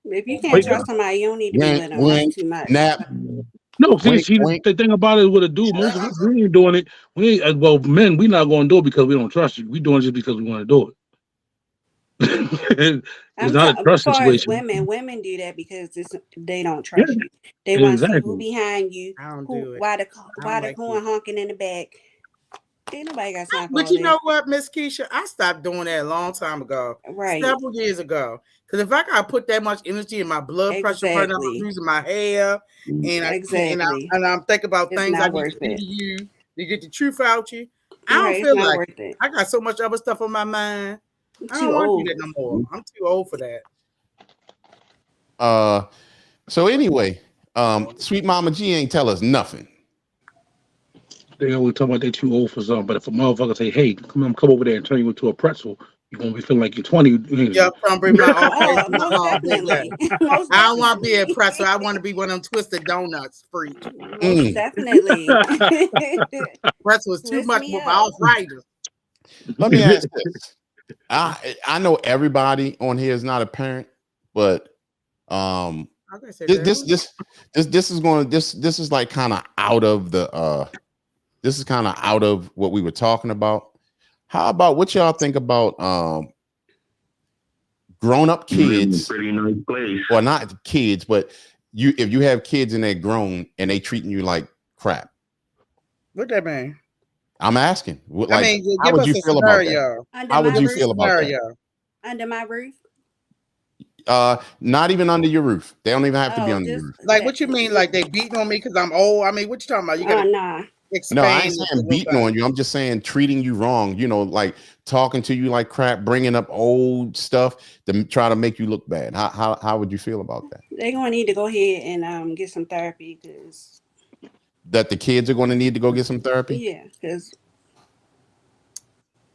If you But- can't trust somebody, you don't need to be with them. That's Wink, too much. nap. No, see, Wink, wink. the thing about it with a dude, most of us, we ain't doing it. We ain't, well, men, we not going to do it because we don't trust you. We doing it just because we want to do it. It's not a trust As far as situation. women do that because they don't Yeah, trust you. They want to see who exactly. behind you, I don't do it. why the like horn honking in the back. Ain't nobody got time for But all you that. know what, Miss Keisha? I stopped doing that a long time ago. Right. Several years ago. Because if I gotta put that much energy in my blood pressure, running up, Exactly. losing my hair, and Exactly. I'm thinking about It's things I not need worth to do it. to you to get the truth out you. I Right, don't it's feel not like worth it. I got so much other stuff on my mind. I Too don't want to old. do that no more. I'm too old for that. So anyway, sweet Mama G ain't tell us nothing. They always talk about they too old for something, but if a motherfucker say, "Hey, come over there and turn you into a pretzel," you're gonna be feeling like you're 20. Yep, I'm bring my own face. Oh, most definitely. Most I don't want to be a definitely. pretzel. I want to be one of them twisted donuts freak. Most definitely. Pretzel is too Twist much me for up. arthritis. Let me ask this. I know everybody on here is not a parent, but this is like kind of out of the this is kind of out of what we were talking about. How about what y'all think about grown-up kids? Pretty nice place. Or not kids, but if you have kids and they're grown and they treating you like crap. What that mean? I'm asking. Like, I mean, how give would us you a feel about that? scenario. Under How would my you roof? feel about that? Under my roof? Not even under your roof. They don't even have to be under your roof. Like, what you mean? Like they beating on me because I'm old? I mean, what you talking about? You gotta nah. expand. No, I ain't saying beating on you. I'm just saying treating you wrong. You know, like talking to you like crap, bringing up old stuff to try to make you look bad. How would you feel about that? They're gonna need to go ahead and get some therapy because That the kids are going to need to go get some therapy? Yeah, because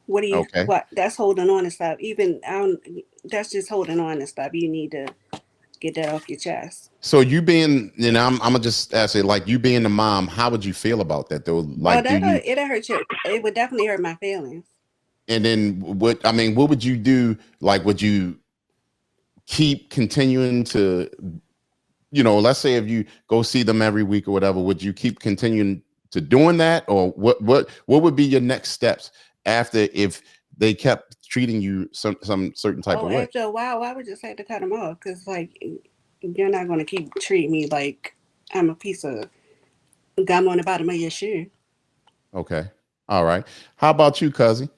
what do you? Okay. What that's holding on and stuff. Even that's just holding on and stuff. You need to get that off your chest. So you being, you know, I'm gonna just ask it, like you being the mom, how would you feel about that though? Like, it'll hurt you. It would definitely hurt my feelings. And then what would you do? Like, would you keep continuing to, you know, let's say if you go see them every week or whatever, would you keep continuing to doing that? Or what would be your next steps after if they kept treating you some certain type of way? After a while, I would just have to cut them off because like you're not going to keep treating me like I'm a piece of gum on the bottom of your shoe. Okay. All right. How about you, cousin?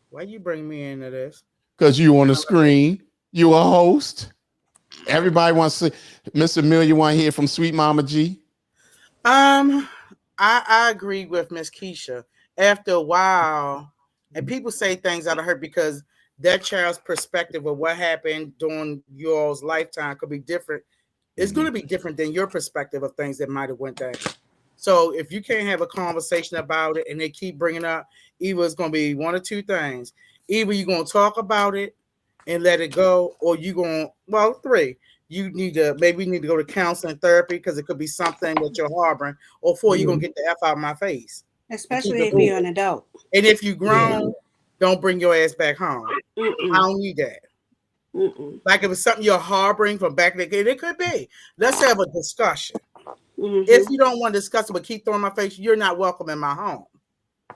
Why you bring me into this? Because you on the screen. You a host. Everybody wants to. Miss Amelia want to hear from Sweet Mama G. I agree with Miss Keisha. After a while, and people say things that hurt because that child's perspective of what happened during yours lifetime could be different. It's going to be different than your perspective of things that might have went down. So if you can't have a conversation about it and they keep bringing up, either it's going to be one or two things. Either you're going to talk about it and let it go, or you're going to, well, three. You need to go to counseling therapy because it could be something that you're harboring, or four, you're going to get the F out of my face. Especially if you're an adult. And if you grown, don't bring your ass back home. I don't need that. Like if it's something you're harboring from back then, it could be. Let's have a discussion. If you don't want to discuss it but keep throwing my face, you're not welcome in my home.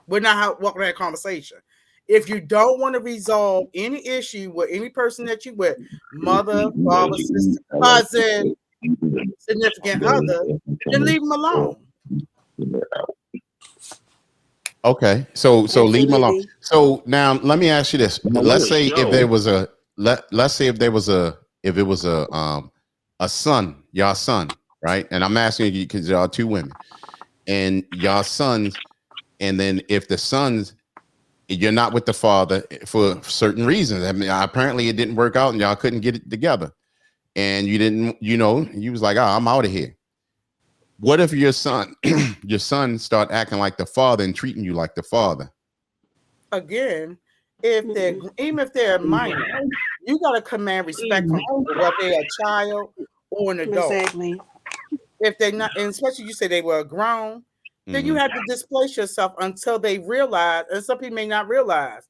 We're not welcome to that conversation. If you don't want to resolve any issue with any person that you with, mother, father, sister, cousin, significant other, then leave them alone. Okay, so leave him alone. Absolutely. So now let me ask you this. Now, what Let's a say if show. there was a let's say if there was if it was a son, y'all son, right? And I'm asking you because y'all two women and y'all sons, and then if the sons you're not with the father for certain reasons. I mean, apparently it didn't work out and y'all couldn't get it together. And you didn't, you was like, oh, I'm out of here. What if your son, your son start acting like the father and treating you like the father? Again, if they're Mm-mm. even if they're minor, you gotta command respect from people, whether they're a child or an adult. Exactly. If they're not, and especially you say they were grown, then you Mhm. have to displace yourself until they realize, and some people may not realize,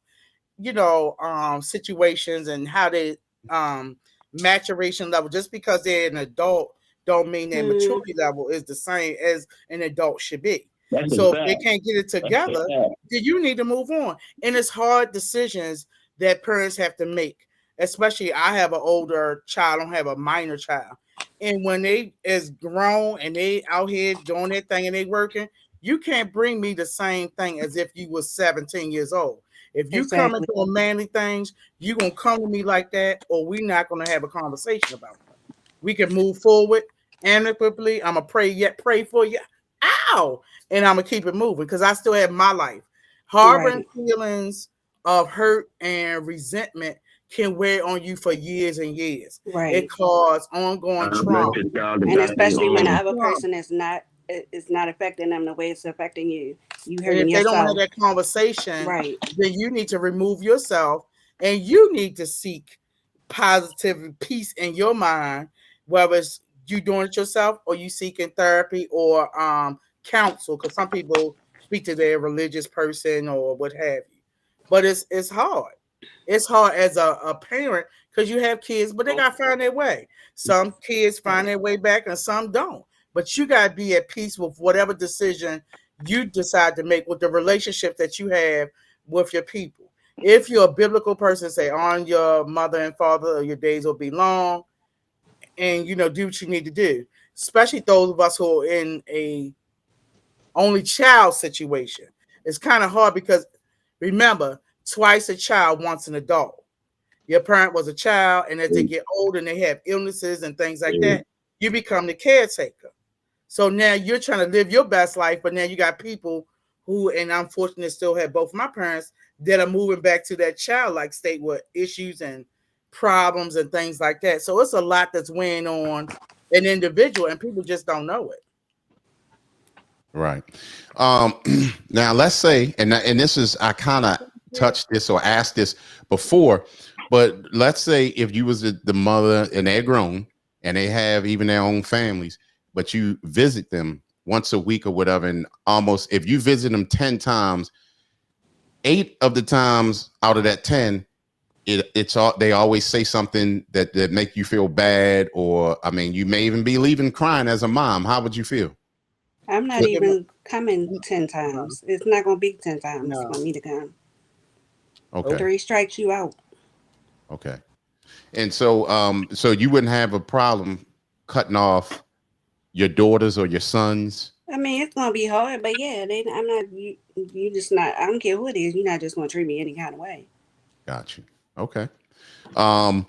situations and how they um maturation level. Just because they're an adult don't mean their Mm, maturity level is the same as an adult should be. That's a So if they fact. can't get it That's a together, fact. then you need to move on. And it's hard decisions that parents have to make. Especially I have an older child, I don't have a minor child. And when they is grown and they out here doing their thing and they working, you can't bring me the same thing as if you was 17 years old. If you come exactly. into a manly things, you gonna come to me like that, or we're not gonna have a conversation about that. We can move forward amicably. I'm gonna pray for you. Ow! And I'm gonna keep it moving because I still have my life. Harboring Right. feelings of hurt and resentment can wear on you for years and years. It Right. causes ongoing Let trauma. the child And adopt their especially when the own. other person is not, it's not affecting them the way it's affecting you. You And hurting if they don't have yourself. that conversation, Right. then you need to remove yourself and you need to seek positive peace in your mind, whether it's you doing it yourself or you seeking therapy or counsel, because some people speak to their religious person or what have you. But it's hard. It's hard as a parent because you have kids, but they gotta find their way. Some kids find Right. their way back and some don't. But you gotta be at peace with whatever decision you decide to make with the relationship that you have with your people. If you're a biblical person, say on your mother and father, your days will be long, and do what you need to do. Especially those of us who are in a only child situation. It's kind of hard because remember, twice a child, once an adult. Your parent was a child, and as they get older and they have illnesses and things like that, you become the caretaker. So now you're trying to live your best life, but now you got people who, and I'm fortunate still have both my parents that are moving back to that childlike state with issues and problems and things like that. So it's a lot that's weighing on an individual, and people just don't know it. Right. Um, now let's say, and this is I kind of touched this or asked this before, but let's say if you was the mother and they're grown and they have even their own families, but you visit them once a week or whatever, and almost if you visit them 10 times, 8 of the times out of that 10, it's all they always say something that make you feel bad, or I mean, you may even be leaving crying as a mom. How would you feel? I'm not Look at my, even coming 10 times. It's not going to be 10 times no, for me to come. nope. Okay. 3 strikes you out. Okay. And so you wouldn't have a problem cutting off your daughters or your sons. I mean, it's going to be hard, but yeah, I'm not, you just not, I don't care who it is, you're not just going to treat me any kind of way. Got you. Okay. Um,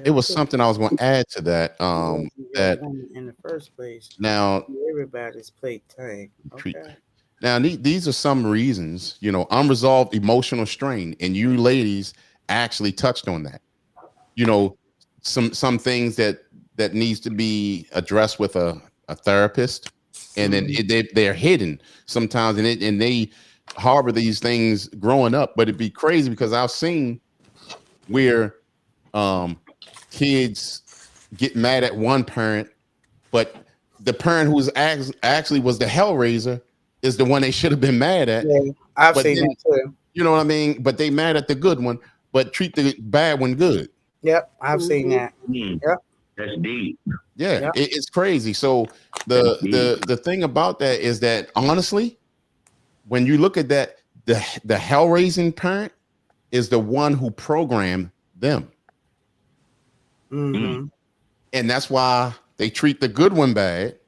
it Yeah, was something I was going to add to that. That in the first place, now everybody's plate tank. treat. Okay. Now these are some reasons, unresolved emotional strain, and you ladies actually touched on that. You know, some things that needs to be addressed with a therapist, and then they're hidden sometimes, and they harbor these things growing up. But it'd be crazy because I've seen where um, kids get mad at one parent, but the parent who was actually was the hellraiser is the one they should have been mad at. Yeah, I've But seen then that too. you know what I mean. But they mad at the good one, but treat the bad one good. Yep, I've seen Mm-hmm. that. Yep, That's deep. Yeah, yep. it's crazy. So That's the deep. the thing about that is that honestly, when you look at that, the hell raising parent is the one who programmed them, Mm-hmm. and that's why they treat the good one bad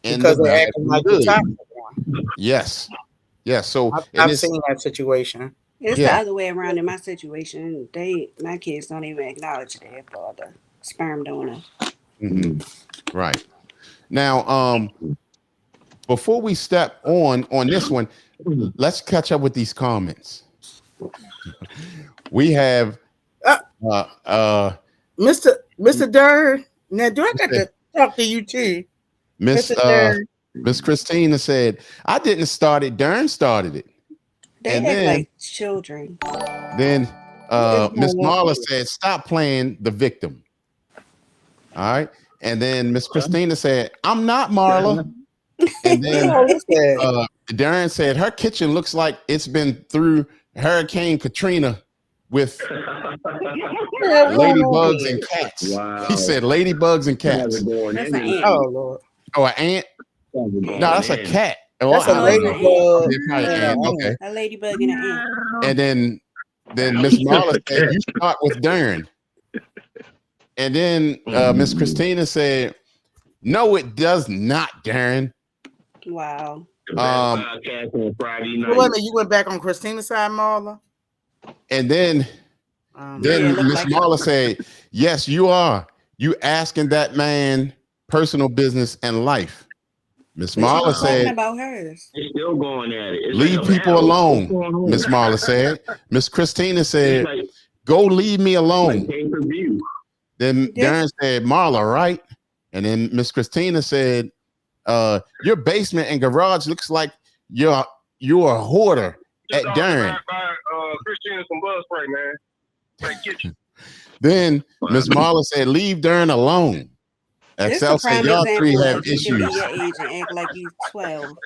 and the Because they're bad acting one like the good. toxic one. Yes, Yeah. So I've seen that situation. It's the yeah. other way around in my situation. My kids don't even acknowledge their father, sperm donor. Mhm. Right. Now, before we step on this one, let's catch up with these comments. We have Uh, uh uh Mr. Dern. Now, do I got to talk to you too, Miss Mr. Dern? Miss Christina said, I didn't start it, Dern started it. They And act like children. then It's Miss my Marla nephew. said, stop playing the victim. All right. And then Miss Christina said, I'm not Marla. And then Oh, what's that? Darren said, her kitchen looks like it's been through Hurricane Katrina with Yeah, what's going on ladybugs here? and cats. Wow. He said ladybugs and Guys cats. are going That's in an and ant. Oh, Lord. Oh, an ant? guys are going No, that's a in. cat. Oh, That's a I No, don't it's know. an ant. ladybug It's probably and an ant. an Okay. ant. A ladybug and an ant. And then Miss Marla said, you start with Darren. And then Miss Christina said, no, it does not, Darren. Wow. The best podcast on Friday So wait a night. minute, you went back on Christina's side, Marla? And then Yeah, Then look Miss like Marla said, yes, you are. You asking that man personal business and life. Miss but she Marla was talking said, about hers. They're still going at it. It's leave like a people battle. What's alone. going on? Miss Marla said. Miss Christina It's said, like go leave me alone. pay-per-view. Then Yeah. Darren said, Marla, right? And then Miss Christina said, your basement and garage looks like you're a hoarder at Just Darren. buy Christian some buzz spray, man. Like kitchen. Then Miss Marla said, leave Darren alone. This XL a said, prime y'all three example have of you can be issues. your age and act like you 12.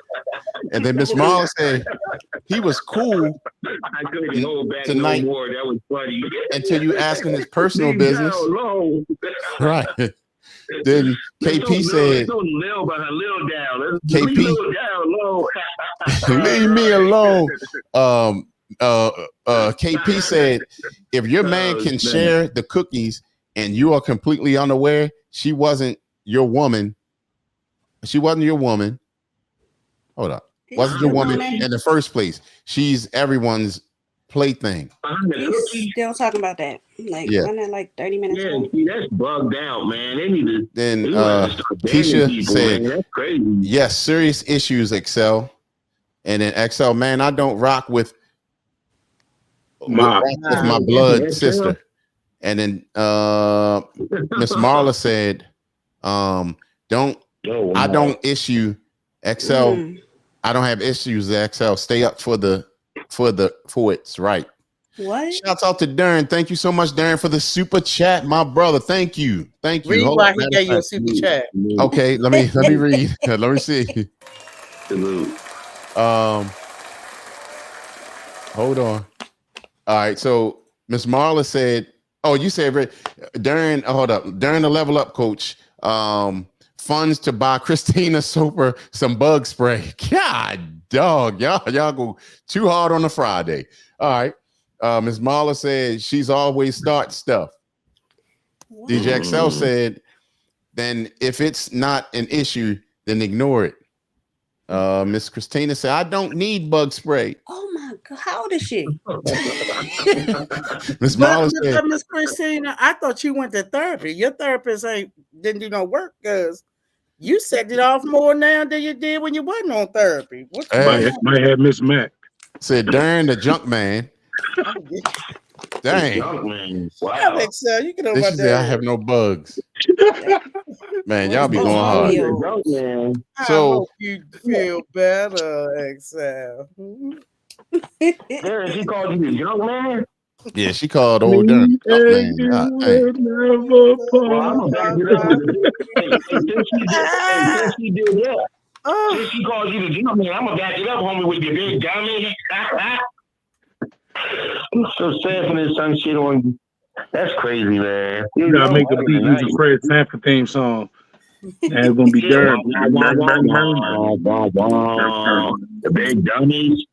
And then Miss Marla said, he was cool I couldn't hold back tonight no more. That was funny. until you asking his personal Leave business. Darryl alone. Right. Then KP said, let's don't Lil by her Lil down. Let's KP. leave Lil down alone. leave me alone. KP said, if your man can share the cookies and you are completely unaware, she wasn't your woman. She wasn't your woman. Hold up. Wasn't your woman in the first place. She's everyone's plaything. He's still talking about that. Like, Yeah. wasn't it like 30 minutes Yeah, ago? see, that's bugged out, man. They need to. Then They have to start banning Keisha people, said, man. That's crazy. yes, serious issues, XL. And then XL, man, I don't rock with Ma. my blood sister. And then Miss Marla said, don't I don't issue XL. I don't have issues with XL. Stay up for it's right. What? Shouts out to Darren. Thank you so much, Darren, for the super chat, my brother. Thank you. Thank you. Read Hold why on, he gave you a super chat. okay, let me read. Let me see. Hold on. All right, so Miss Marla said, oh, you said Darren, hold up. Darren, the level up coach. Funds to buy Christina Soper some bug spray. God dog, y'all go too hard on a Friday. All right. Ms. Marla said she's always start stuff. Wow. DJ XL said, then if it's not an issue, then ignore it. Miss Christina said, I don't need bug spray. Oh my God, how old is she? Miss Marla said, Miss Christina, I thought you went to therapy. Your therapist didn't do no work because you set it off more now than you did when you wasn't on therapy. Might have Miss Mac. Said Darren the junk man. Dang. Junk man. Wow. Yeah, so you can She said, I have no bugs. Man, y'all be going hard. So, I hope you feel better, Excel. Darren, she called you the junk man? Yeah, she called old Darren junk man. Well, I'm gonna back it up. Since she did that, since she called you the junk man, I'm gonna back it up, homie, with your big dummy. I'm so sad for this son shit on you. That's crazy, man. You gotta make a beat use a Fred Sanford theme song. And it's gonna be Darren. The big dummies.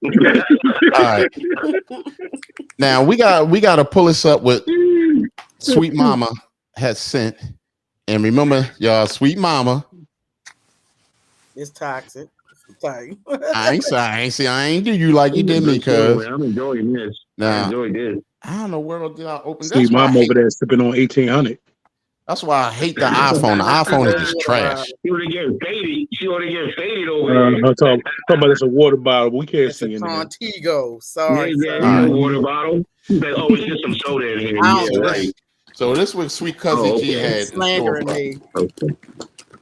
All right. Now we got to pull this up with Sweet Mama has sent. And remember, y'all, Sweet Mama is toxic. type. I ain't sorry. I ain't do you like you did me, cuz. I'm enjoying this. Nah, I enjoy this. how in the world did I open? See, mom over there sipping on 1800. That's why I hate the iPhone. The iPhone is just trash. She would have get faded. She would have get faded over here. I'm talking about it's a water bottle. We can't It's see a in there. Contigo. Sorry, Yeah, sir. a water bottle. She's like, oh, it's just some soda in here. I don't Yeah, drink. right. So this was Sweet Cousin G had in store Slandering for us. me. Okay.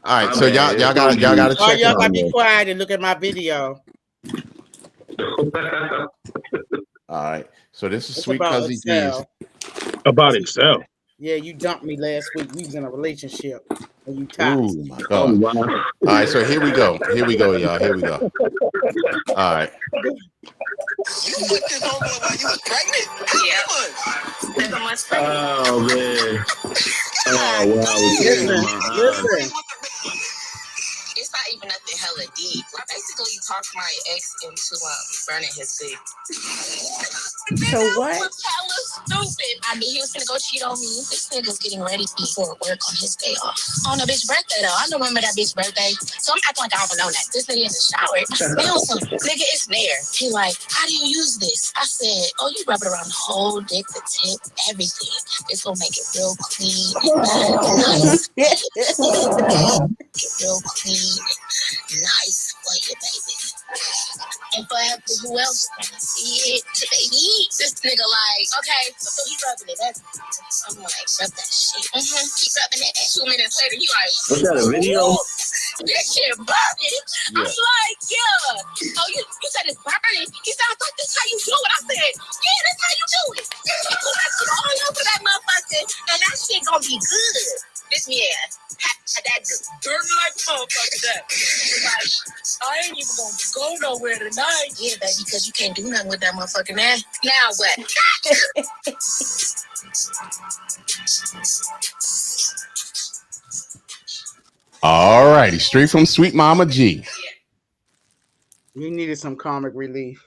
All right, so y'all gotta Oh, check it y'all out. gotta be quiet and look at my video. All right, so this is It's Sweet about Cousin G's. Excel. About Excel. Yeah, you dumped me last week. We was in a relationship and you Ooh toxic. my Oh, God! wow. All right, so here we go, y'all. Here we go. All right. You put this on there while you was pregnant? Oh, man. Oh, wow. Listen. It's not even nothing hella deep. I basically talked my ex into burning his big. So what? Was hella stupid. I knew he was gonna go cheat on me. This nigga's getting ready for work on his day off. On a bitch birthday though. I don't remember that bitch birthday. So I'm acting like I don't know that. This nigga in the shower. I smell something. Nigga, it's there. He like, how do you use this? I said, oh, you rub it around the whole dick, the tip, everything. It's gonna make it real clean and nice. Real clean, nice for you, baby. And for who else gonna see it, baby? This nigga like, okay, so he rubbing it. I'm like, rub that shit. Keep rubbing it. 2 minutes later, he like, What's that, a video? This shit burning. Yeah. I'm like, yeah. Oh, you said it's burning. He said, I thought this how you do it. I said, yeah, that's how you do it. You put that shit all over that motherfucker, and that shit gonna be good. This that just burn like a motherfucker. That like, I ain't even gonna go nowhere tonight. Yeah, baby, because you can't do nothing with that motherfucking ass. Now what? All righty, straight from Sweet Mama G. You needed some comic relief.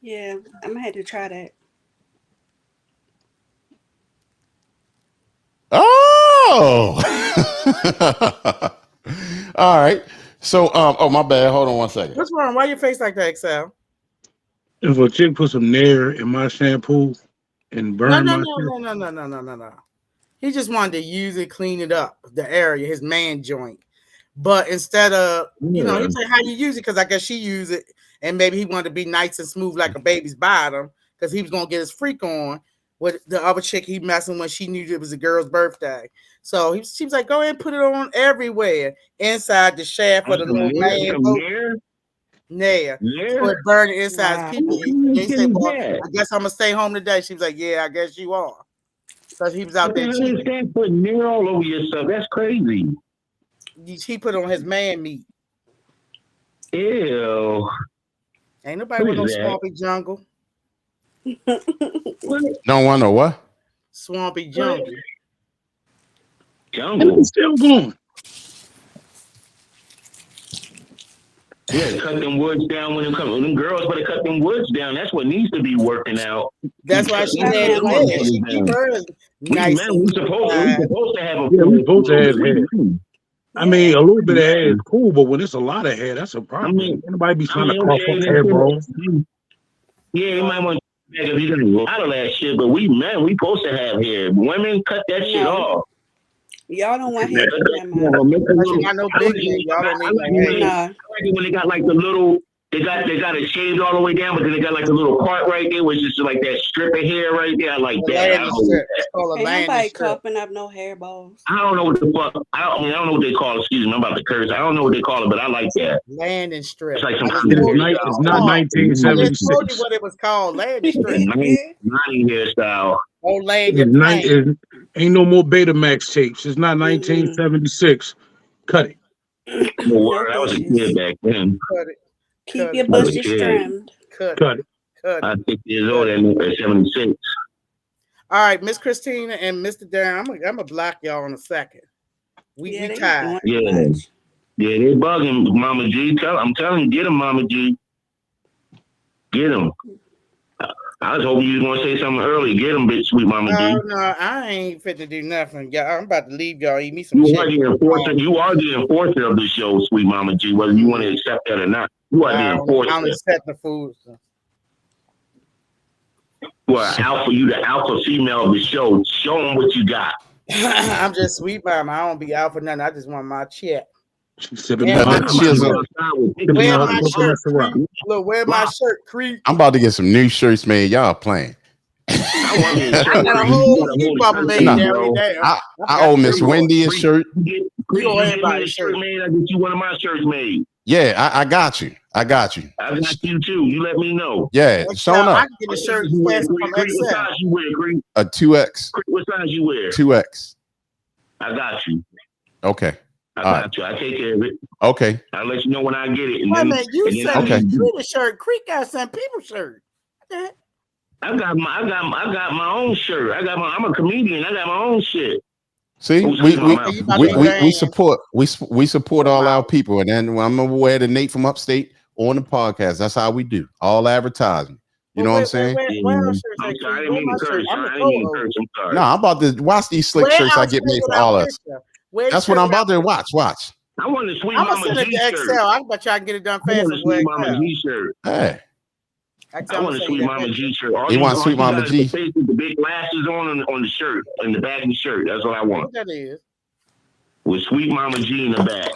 Yeah, I'm gonna have to try that. Oh. All right. So oh my bad. Hold on one second. What's wrong? Why your face like that, Excel? If a chick put some Nair in my shampoo and burn my No. He just wanted to use it, clean it up, the area, his man joint. But instead of, he said how you use it, because I guess she used it, and maybe he wanted to be nice and smooth like a baby's bottom, because he was gonna get his freak on with the other chick he messing when she knew it was a girl's birthday. So she was like, go ahead and put it on everywhere, inside the shaft of the little man. Nair. So it burned inside his people. He said, well, I guess I'm gonna stay home today. She was like, yeah, I guess you are. Because he was out there cheating. You put Nair all over yourself. That's crazy. He put on his man meat. Ew. Ain't nobody with no swampy jungle. Don't want no what? Swampy jungle. Jungle. It's still going. Yeah, cut them woods down when them girls better cut them woods down. That's what needs to be working out. That's why she had it there. She keep hers nice. We supposed to have a we supposed to have hair. I mean, a little bit of hair is cool, but when it's a lot of hair, that's a problem. Anybody be trying to cough up hair, bro? Yeah, you might want to if you're gonna go out of that shit, but we supposed to have hair. Women cut that shit off. Y'all don't want hair. Y'all don't need no hair. I like it when they got like the little. They got it shaved all the way down, but then they got like a little part right there, which is like that strip of hair right there. I like that. Ain't nobody coughing up no hair balls. I don't know what the fuck. I don't know what they call it. Excuse me, I'm about to curse. I don't know what they call it, but I like that. Landing strip. It's like some kind of it's not 1976. I just told you what it was called. Landing strip. 90 hairstyle. Oh, landing plane. Ain't no more Betamax tapes. It's not 1976. Cut it. No, I was a kid back then. Cut it. Keep your bushes trimmed. Cut it. Cut it. I'm 6 years old at 76. All right, Miss Christina and Mr. Darren, I'm gonna block y'all in a second. We tired. Yeah, they bugging Mama G. I'm telling you, get him, Mama G. Get him. I was hoping you was gonna say something early. Get him, bitch, sweet Mama G. No, I ain't fit to do nothing. Y'all, I'm about to leave y'all. Eat me some You shit. are the enforcer of the show, sweet Mama G. Whether you want to accept that or not. What I then? don't, I don't accept the food. So. Well, alpha, you the alpha female of the show. Show them what you got. I'm just sweet mama. I don't be out for nothing. I just want my check. She's sipping And my that. wear my shirt, Crete. Look, wear my shirt, Crete. I'm about to get some new shirts made. Y'all playing. I got a whole sweet mama made I owe Miss Wendy a shirt. You get me a shirt made. I get you one of my shirts made. Yeah, I got you. I got you. I got you too. You let me know. Yeah, showing up. I can get a shirt from What size you wear, Crete? A 2X. What size you wear? 2X. I got you. Okay. I got you. I take care of it. Okay. I'll let you know when I get it. Wait a minute, you sent okay. me Crete shirt. Crete got some people shirt. I got my own shirt. I'm a comedian. I got my own shit. See, we support all our people, and then I'm gonna wear the Nate from Upstate on the podcast. That's how we do all advertising. You know what I'm saying? I didn't mean to curse. No, I'm about to watch these slick shirts I get made for all us. That's what I'm about to watch. Watch. I want the Sweet I'm Mama gonna send it to XL. I bet you I can get it done fast. I want the Sweet Mama G shirt. Hey. I want a Sweet Mama G shirt. You want Sweet Mama G? With the big glasses on the shirt, in the back of the shirt. That's what I want. What that is? With Sweet Mama G in the back.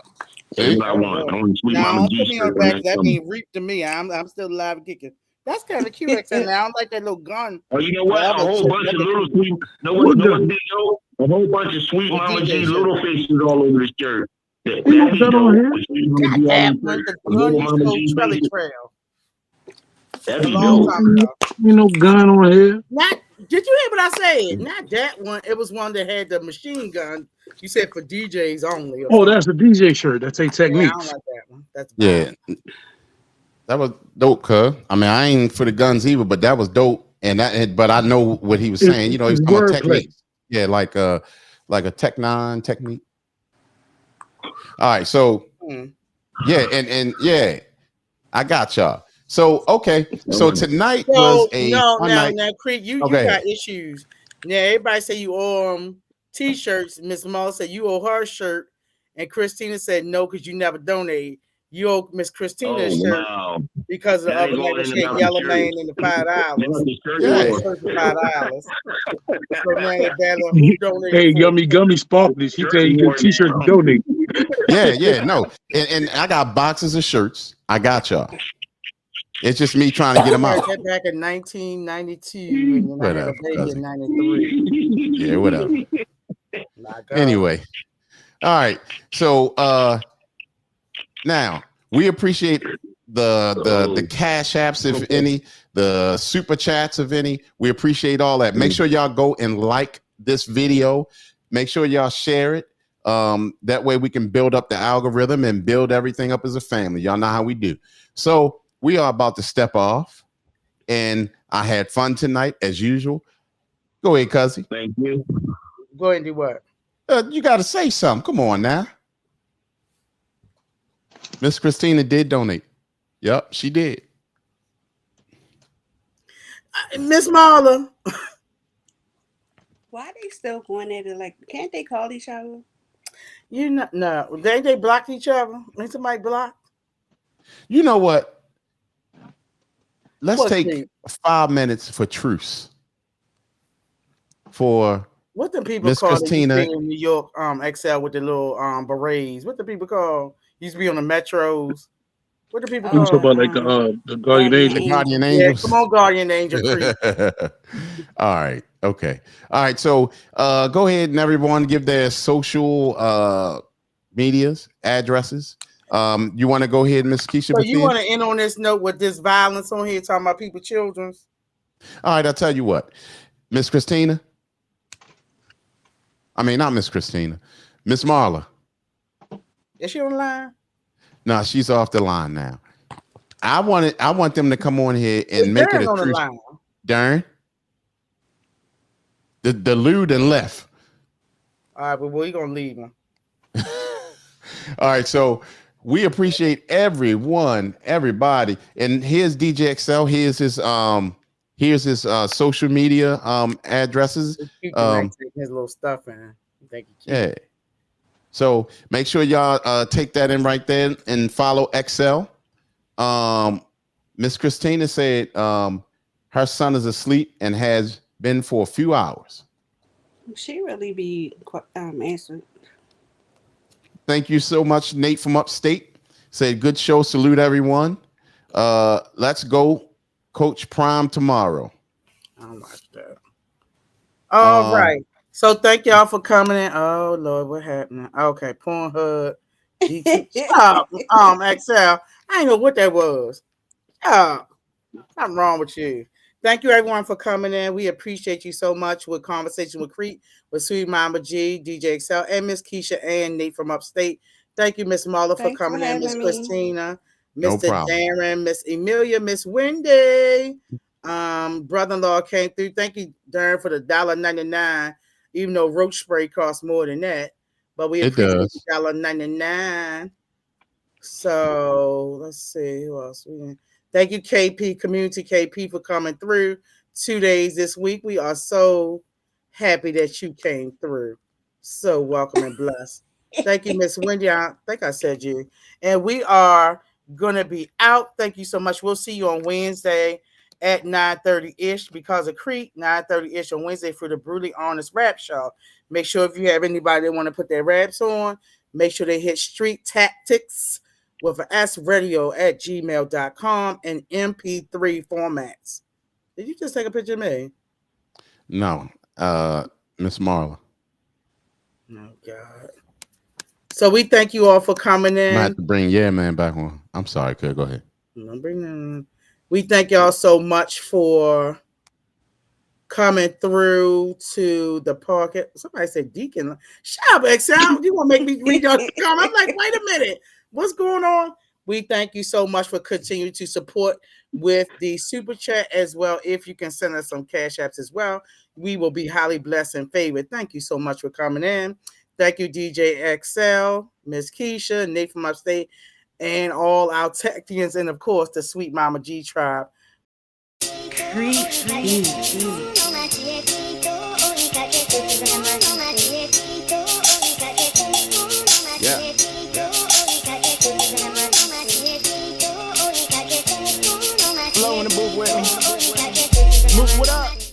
That's what I want. I want Sweet Mama G shirt. That means reap to me. I'm still alive and kicking. That's kind of cute. XL. Now I don't like that little gun. Oh, you know what? A whole bunch of little sweet. A whole bunch of Sweet Mama G little faces all over the shirt. That'd be dope. You know, gun on here. Not, did you hear what I said? Not that one. It was one that had the machine gun. You said for DJs only. Oh, that's a DJ shirt. That's a technique. Yeah, I don't like that one. That's yeah. That was dope, cuz. I mean, I ain't for the guns either, but that was dope. But I know what he was saying. You know, he's talking about technique. Yeah, like a Tech 9 technique. All right, so yeah, and yeah, I got y'all. So okay, so tonight was a now Crete, you got issues. Now everybody say you owe t-shirts. Miss Muller said you owe her a shirt, and Christina said no because you never donated. You owe Miss Christina a shirt because of the other night she had Yellow Man in the $5. $5. Hey, Gummy Sparkly. She tell you get t-shirts to donate. Yeah, no, and I got boxes of shirts. I got y'all. It's just me trying to get them out. Back in 1992, and then I had a baby in 93. Yeah, whatever. Anyway, all right. So now we appreciate the cash apps, if any, the super chats, if any. We appreciate all that. Make sure y'all go and like this video. Make sure y'all share it. That way we can build up the algorithm and build everything up as a family. Y'all know how we do. So we are about to step off, and I had fun tonight as usual. Go ahead, Cuzzy. Thank you. Go ahead and do what? You got to say something. Come on now. Miss Christina did donate. Yep, she did. Miss Marla. Why they still going at it? Like, can't they call each other? You know, no. They blocked each other. Ain't somebody blocked? You know what? Let's take 5 minutes for truce. For what the people Miss call Christina in New York XL with the little berets? What the people call? Used to be on the metros. What do people call? About like the Guardian Angel. The Guardian Angels. Yeah, come on, Guardian Angel. All right. Okay. All right. So go ahead and everyone give their social medias, addresses. You want to go ahead, Miss Keisha? So you want to end on this note with this violence on here, talking about people, children's? All right, I'll tell you what, Miss Christina. I mean, not Miss Christina, Miss Marla. Is she on the line? No, she's off the line now. I want them to come on here and make it a truth. Darren, the lewd and left. All right, but we're gonna leave him. All right, so we appreciate everybody. And here's DJ XL. Here's his social media addresses. His little stuff in. Thank you. Yeah. So make sure y'all take that in right there and follow XL. Miss Christina said her son is asleep and has been for a few hours. She really be answered. Thank you so much, Nate from upstate. Said good show. Salute everyone. Let's go, Coach Prime tomorrow. I don't like that. All right. So thank y'all for coming in. Oh Lord, what happened? Okay, Pornhub. Stop. Excel. I ain't know what that was. Stop. Something wrong with you. Thank you everyone for coming in. We appreciate you so much with Conversation with Crete, with Sweet Mama G, DJ Excel, and Miss Keisha and Nate from upstate. Thank you, Miss Marla, for coming in, Miss Christina, Mr. Darren, Miss Emilia, Miss Wendy. Brother-in-law came through. Thank you, Darren, for the $1.99, even though roach spray costs more than that. But we appreciate the $1.99. So let's see who else. Thank you, KP, Community KP, for coming through 2 days this week. We are so happy that you came through. So welcome and blessed. Thank you, Miss Wendy. I think I said you. And we are going to be out. Thank you so much. We'll see you on Wednesday at 9:30-ish because of Crete, 9:30-ish on Wednesday for the Brutally Honest Rap Show. Make sure if you have anybody that want to put their raps on, make sure they hit Street Tactics with an sradio@gmail.com and MP3 formats. Did you just take a picture of me? No, Miss Marla. Oh God. So we thank you all for coming in. I have to bring man back on. I'm sorry, Kurt. Go ahead. We thank y'all so much for coming through to the park. Somebody said Deacon. Shut up, Excel. You want to make me read your comment? I'm like, wait a minute. What's going on? We thank you so much for continuing to support with the super chat as well. If you can send us some cash apps as well, we will be highly blessed and favored. Thank you so much for coming in. Thank you, DJ XL, Miss Keisha, Nate from upstate, and all our Techians, and of course, the Sweet Mama G tribe. Yeah. Flow in the booth with me. Move what up?